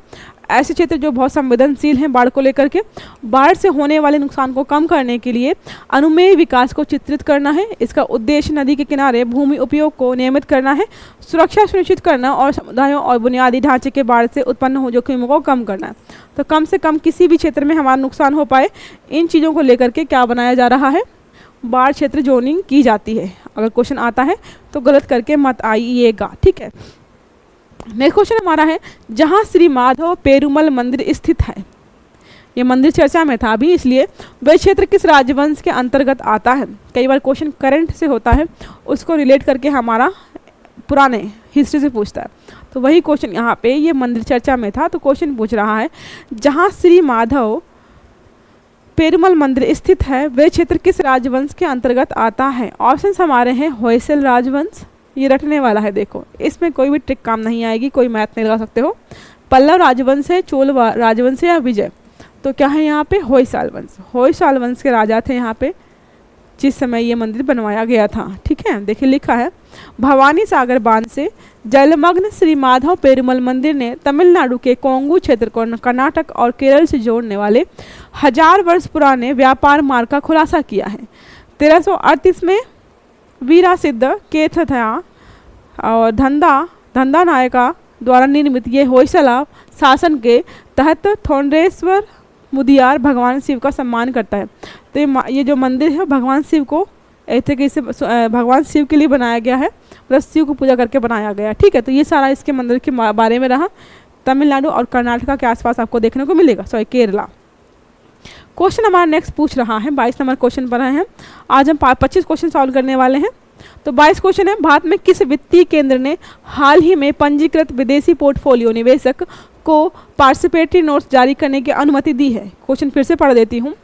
ऐसे क्षेत्र जो बहुत संवेदनशील हैं बाढ़ को लेकर के, बाढ़ से होने वाले नुकसान को कम करने के लिए अनुमेय विकास को चित्रित करना है। इसका उद्देश्य नदी के किनारे भूमि उपयोग को नियमित करना है, सुरक्षा सुनिश्चित करना और समुदायों और बुनियादी ढांचे के बाढ़ से उत्पन्न हो जोखिमों को कम करना है। तो कम से कम किसी भी क्षेत्र में हमारा नुकसान हो पाए, इन चीज़ों को लेकर के क्या बनाया जा रहा है? बाढ़ क्षेत्र जोनिंग की जाती है। अगर क्वेश्चन आता है तो गलत करके मत आइएगा, ठीक है। नेक्स्ट क्वेश्चन हमारा है जहाँ श्री माधव पेरुमल मंदिर स्थित है, ये मंदिर चर्चा में था अभी, इसलिए वह क्षेत्र किस राजवंश के अंतर्गत आता है? कई बार क्वेश्चन करंट से होता है, उसको रिलेट करके हमारा पुराने हिस्ट्री से पूछता है। तो वही क्वेश्चन यहाँ पे, ये मंदिर चर्चा में था तो क्वेश्चन पूछ रहा है जहाँ श्री माधव पेरुमल मंदिर स्थित है वह क्षेत्र किस राजवंश के अंतर्गत आता है? ऑप्शन हमारे हैं होयसल राजवंश, ये रटने वाला है, देखो इसमें कोई भी ट्रिक काम नहीं आएगी, कोई मैथ नहीं लगा सकते हो। पल्लव राजवंश है, चोल राजवंश या विजय, तो क्या है यहाँ पे? होयसाल वंश। होयसाल वंश के राजा थे यहाँ पे जिस समय ये मंदिर बनवाया गया था, ठीक है। देखिए लिखा है भवानी सागर बांध से जलमग्न श्री माधव पेरुमल मंदिर ने तमिलनाडु के कोंगू क्षेत्र को कर्नाटक और केरल से जोड़ने वाले 1000 वर्ष पुराने व्यापार मार्ग का खुलासा किया है। 1338 में वीरा सिद्ध केथया और धंधा नायका द्वारा निर्मित ये होयसला शासन के तहत थोंडेश्वर मुदियार भगवान शिव का सम्मान करता है। तो ये जो मंदिर है भगवान शिव को ऐसे कैसे भगवान शिव के लिए बनाया गया है, मतलब शिव को पूजा करके बनाया गया, ठीक है। तो ये सारा इसके मंदिर के बारे में रहा। तमिलनाडु और कर्नाटका के आसपास आपको देखने को मिलेगा, सॉरी केरला। क्वेश्चन हमारा नेक्स्ट पूछ रहा है 22 नंबर क्वेश्चन पर हैं। आज हम 25 क्वेश्चन सॉल्व करने वाले हैं। तो 22 क्वेश्चन है भारत में किस वित्तीय केंद्र ने हाल ही में पंजीकृत विदेशी पोर्टफोलियो निवेशक को पार्टिसिपेटरी नोट्स जारी करने की अनुमति दी है? क्वेश्चन फिर से पढ़ देती हूँ।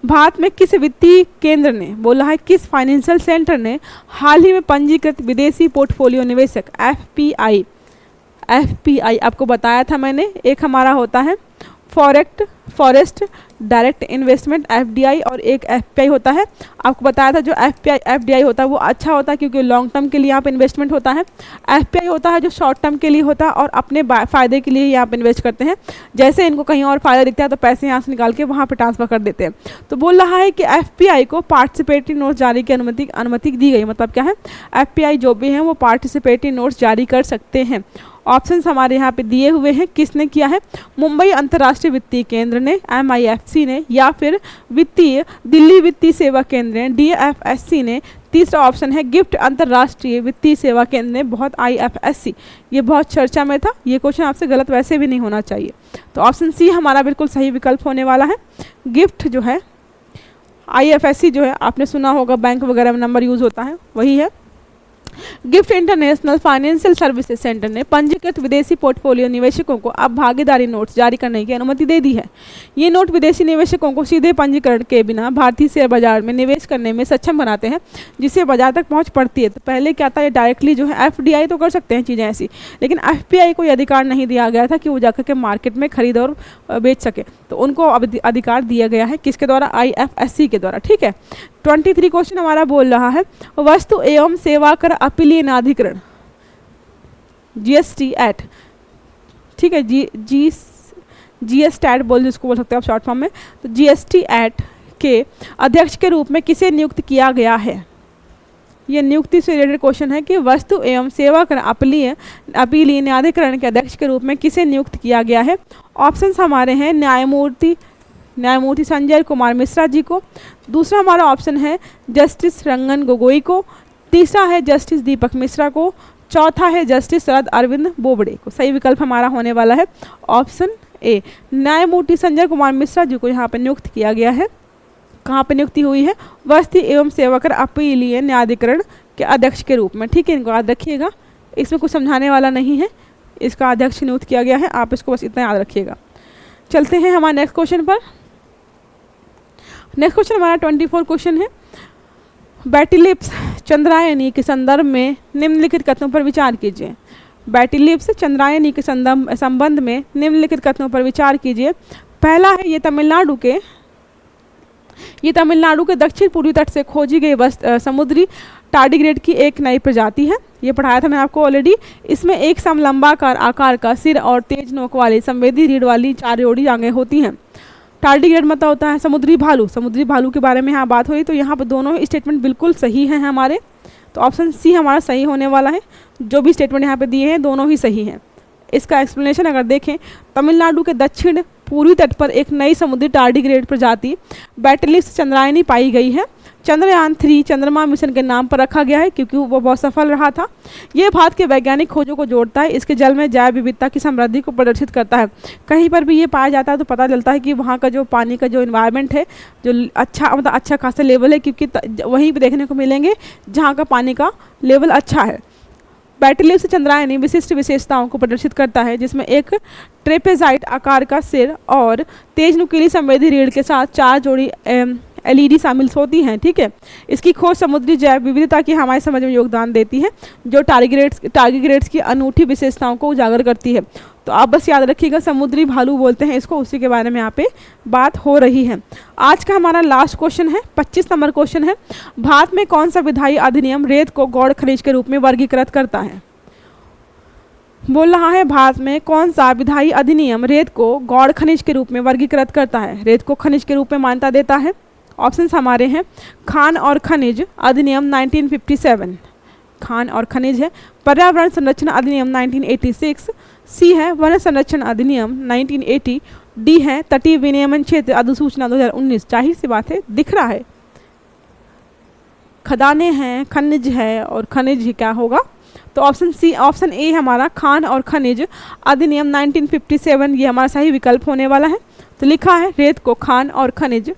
भारत में किस वित्तीय केंद्र ने, बोला है किस फाइनेंशियल सेंटर ने हाल ही में पंजीकृत विदेशी पोर्टफोलियो निवेशक एफपीआई आपको बताया था मैंने, एक हमारा होता है फॉरेस्ट डायरेक्ट इन्वेस्टमेंट एफडीआई और एक एफपीआई होता है। आपको बताया था जो एफडीआई होता है वो अच्छा होता है क्योंकि लॉन्ग टर्म के लिए यहाँ पे इन्वेस्टमेंट होता है। एफपीआई होता है जो शॉर्ट टर्म के लिए होता है और अपने फ़ायदे के लिए यहाँ पे इन्वेस्ट करते हैं। जैसे इनको कहीं और फ़ायदा दिखता है तो पैसे यहाँ से निकाल के वहाँ पर ट्रांसफ़र कर देते हैं। तो बोल रहा है कि एफपीआई को पार्टिसिपेटरी नोट्स जारी की अनुमति दी गई। मतलब क्या है, एफपीआई जो भी हैं वो पार्टिसिपेटरी नोट्स जारी कर सकते हैं। ऑप्शंस हमारे यहाँ पे दिए हुए हैं, किसने किया है? मुंबई अंतर्राष्ट्रीय वित्तीय केंद्र ने, एमआईएफसी ने, या फिर दिल्ली वित्तीय सेवा केंद्र ने, डीएफएससी ने। तीसरा ऑप्शन है गिफ्ट अंतर्राष्ट्रीय वित्तीय सेवा केंद्र ने, बहुत आईएफएससी, ये बहुत चर्चा में था। ये क्वेश्चन आपसे गलत वैसे भी नहीं होना चाहिए। तो ऑप्शन सी हमारा बिल्कुल सही विकल्प होने वाला है। गिफ्ट जो है आईएफएससी जो है आपने सुना होगा, बैंक वगैरह में नंबर यूज़ होता है, वही है। Gift international financial services centre ने पंजीकृत विदेशी पोर्टफोलियो निवेशकों को अब भागीदारी नोट्स जारी करने की अनुमति दे दी है। ये नोट विदेशी निवेशकों को सीधे पंजीकरण के बिना भारतीय शेयर बाजार में निवेश करने में सक्षम बनाते हैं, जिससे बाजार तक पहुंच पड़ती है। तो पहले क्या था, ये डायरेक्टली जो है FDI तो कर सकते हैं चीज़ें ऐसी, लेकिन FPI को ये अधिकार नहीं दिया गया था कि वो जाकर के मार्केट में खरीद और बेच सके। तो उनको अब अधिकार दिया गया है, किसके द्वारा, IFSC के द्वारा। ठीक है, 23 क्वेश्चन हमारा बोल रहा है वस्तु एवं सेवा कर अपीलीय न्यायाधिकरण GST एक्ट, ठीक है, GST बोल जिसको बोल सकते हैं आप शॉर्ट फॉर्म में। तो GST एक्ट के अध्यक्ष के रूप में किसे नियुक्त किया गया है? ये नियुक्ति से रिलेटेड क्वेश्चन है कि वस्तु एवं सेवा कर अपीलीय न्यायाधिकरण के अध्यक्ष के रूप में किसे नियुक्त किया गया है? ऑप्शंस हमारे हैं न्यायमूर्ति संजय कुमार मिश्रा जी को, दूसरा हमारा ऑप्शन है जस्टिस रंजन गोगोई को, तीसरा है जस्टिस दीपक मिश्रा को, चौथा है जस्टिस शरद अरविंद बोबडे को। सही विकल्प हमारा होने वाला है ऑप्शन ए, न्यायमूर्ति संजय कुमार मिश्रा जी को यहाँ पर नियुक्त किया गया है। कहाँ पर नियुक्ति हुई है? वस्तु एवं सेवा कर अपीलीय न्यायाधिकरण के अध्यक्ष के रूप में। ठीक है, इनको याद रखिएगा, इसमें कुछ समझाने वाला नहीं है, इसका अध्यक्ष नियुक्त किया गया है, आप इसको बस इतना याद रखिएगा। चलते हैं हमारे नेक्स्ट क्वेश्चन पर। नेक्स्ट क्वेश्चन हमारा 24 क्वेश्चन है, बैटिलिप्स चंद्रायनी के संदर्भ में निम्नलिखित कथनों पर विचार कीजिए। बैटिलिप्स चंद्रायनी के संबंध में निम्नलिखित कथनों पर विचार कीजिए। पहला है, ये तमिलनाडु के दक्षिण पूर्वी तट से खोजी गई समुद्री टार्डिग्रेड की एक नई प्रजाति है। ये पढ़ाया था मैंने आपको ऑलरेडी। इसमें एक समलंबाकार आकार का सिर और तेज नोक वाली संवेदी रीढ़ वाली 4 जोड़ी जांघें होती हैं। टार्डिग्रेड मतलब होता है समुद्री भालू। समुद्री भालू के बारे में यहाँ बात हुई, तो यहाँ पर दोनों ही स्टेटमेंट बिल्कुल सही हैं हमारे। तो ऑप्शन सी हमारा सही होने वाला है। जो भी स्टेटमेंट यहाँ पे दिए हैं दोनों ही सही हैं। इसका एक्सप्लेनेशन अगर देखें, तमिलनाडु के दक्षिण पूर्वी तट पर एक नई समुद्री टार्डिग्रेड प्रजाति बैटिलिप्स चंद्रायनी पाई गई है। चंद्रयान 3 चंद्रमा मिशन के नाम पर रखा गया है क्योंकि वो बहुत सफल रहा था। ये भारत के वैज्ञानिक खोजों को जोड़ता है, इसके जल में जैव विविधता की समृद्धि को प्रदर्शित करता है। कहीं पर भी ये पाया जाता है तो पता चलता है कि वहाँ का जो पानी का जो इन्वायरमेंट है, जो अच्छा खासा लेवल है, क्योंकि वहीं पर देखने को मिलेंगे जहाँ का पानी का लेवल अच्छा है। बैटिलिप्स चंद्रायनी विशिष्ट विशेषताओं को प्रदर्शित करता है, जिसमें एक ट्रेपेजाइट आकार का सिर और तेज नुकीली संवेदी रीढ़ के साथ 4 जोड़ी LED शामिल होती हैं। ठीक है, इसकी खोज समुद्री जैव विविधता की हमारी समझ में योगदान देती है, जो टार्डिग्रेड्स की अनूठी विशेषताओं को उजागर करती है। तो आप बस याद रखिएगा, समुद्री भालू बोलते हैं इसको, उसी के बारे में यहाँ पे बात हो रही है। आज का हमारा लास्ट क्वेश्चन है, 25 नंबर क्वेश्चन है, भारत में कौन सा विधायी अधिनियम रेत को गौण खनिज के रूप में वर्गीकृत करता है? बोल रहा है भारत में कौन सा विधायी अधिनियम रेत को गौण खनिज के रूप में वर्गीकृत करता है, रेत को खनिज के रूप में मान्यता देता है? ऑप्शंस हमारे हैं खान और खनिज अधिनियम 1957, खान और खनिज है। पर्यावरण संरक्षण अधिनियम 1986, सी है वन संरक्षण अधिनियम 1980, डी है तटीय विनियमन क्षेत्र अधिसूचना 2019। जाहिर सी बात है, दिख रहा है खदानें हैं, खनिज है, और खनिज ही क्या होगा? तो ऑप्शन ए हमारा खान और खनिज अधिनियम 1957 ये हमारा सही विकल्प होने वाला है। तो लिखा है रेत को खान और खनिज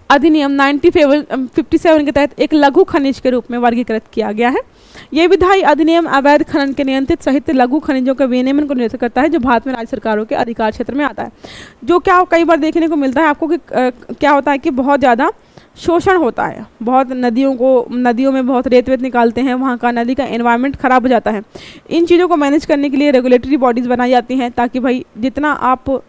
अधिनियम 1957 के तहत एक लघु खनिज के रूप में वर्गीकृत किया गया है। ये विधायी अधिनियम अवैध खनन के नियंत्रित सहित लघु खनिजों के विनियमन को नियंत्रित करता है, जो भारत में राज्य सरकारों के अधिकार क्षेत्र में आता है। जो क्या कई बार देखने को मिलता है आपको कि क्या होता है कि बहुत ज़्यादा शोषण होता है, बहुत नदियों में बहुत रेत वेत निकालते हैं, वहाँ का नदी का एनवायरनमेंट ख़राब हो जाता है। इन चीज़ों को मैनेज करने के लिए रेगुलेटरी बॉडीज़ बनाई जाती हैं, ताकि भाई जितना आप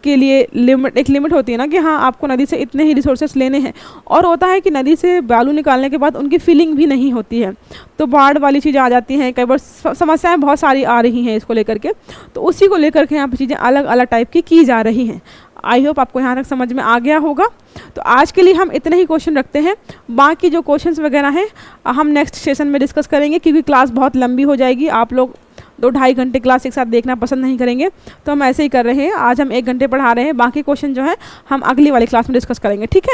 के लिए एक लिमिट होती है ना कि हाँ आपको नदी से इतने ही रिसोर्सेस लेने हैं। और होता है कि नदी से बालू निकालने के बाद उनकी फिलिंग भी नहीं होती है, तो बाढ़ वाली चीज़ें आ जाती हैं। कई बार समस्याएं बहुत सारी आ रही हैं इसको लेकर के, तो उसी को लेकर के यहाँ पर चीज़ें अलग अलग टाइप की जा रही हैं। आई होप आपको यहाँ तक समझ में आ गया होगा। तो आज के लिए हम इतने ही क्वेश्चन रखते हैं, बाकी जो क्वेश्चंस वगैरह हैं हम नेक्स्ट सेशन में डिस्कस करेंगे, क्योंकि क्लास बहुत लंबी हो जाएगी। आप लोग 2-2.5 घंटे क्लास एक साथ देखना पसंद नहीं करेंगे, तो हम ऐसे ही कर रहे हैं। आज हम 1 घंटे पढ़ा रहे हैं, बाकी क्वेश्चन जो है हम अगली वाली क्लास में डिस्कस करेंगे। ठीक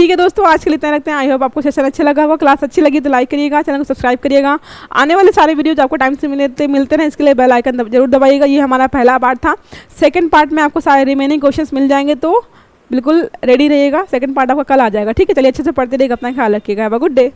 है दोस्तों, आज के लिए इतना रखते हैं। आई होप आपको सेशन अच्छा लगा होगा। क्लास अच्छी लगी तो लाइक करिएगा, चैनल को सब्सक्राइब करिएगा। आने वाले सारे वीडियोज आपको टाइम से मिलते हैं, इसके लिए बेल आइकन जरूर दबाइएगा। ये हमारा पहला पार्ट था। सेकंड पार्ट में आपको सारे रिमेनिंग क्वेश्चंस मिल जाएंगे, तो बिल्कुल रेडी रहिएगा। सेकंड पार्ट आपका कल आ जाएगा। ठीक है, चलिए अच्छे से पढ़ते रहिएगा, अपना ख्याल रखिएगा। Have a good day.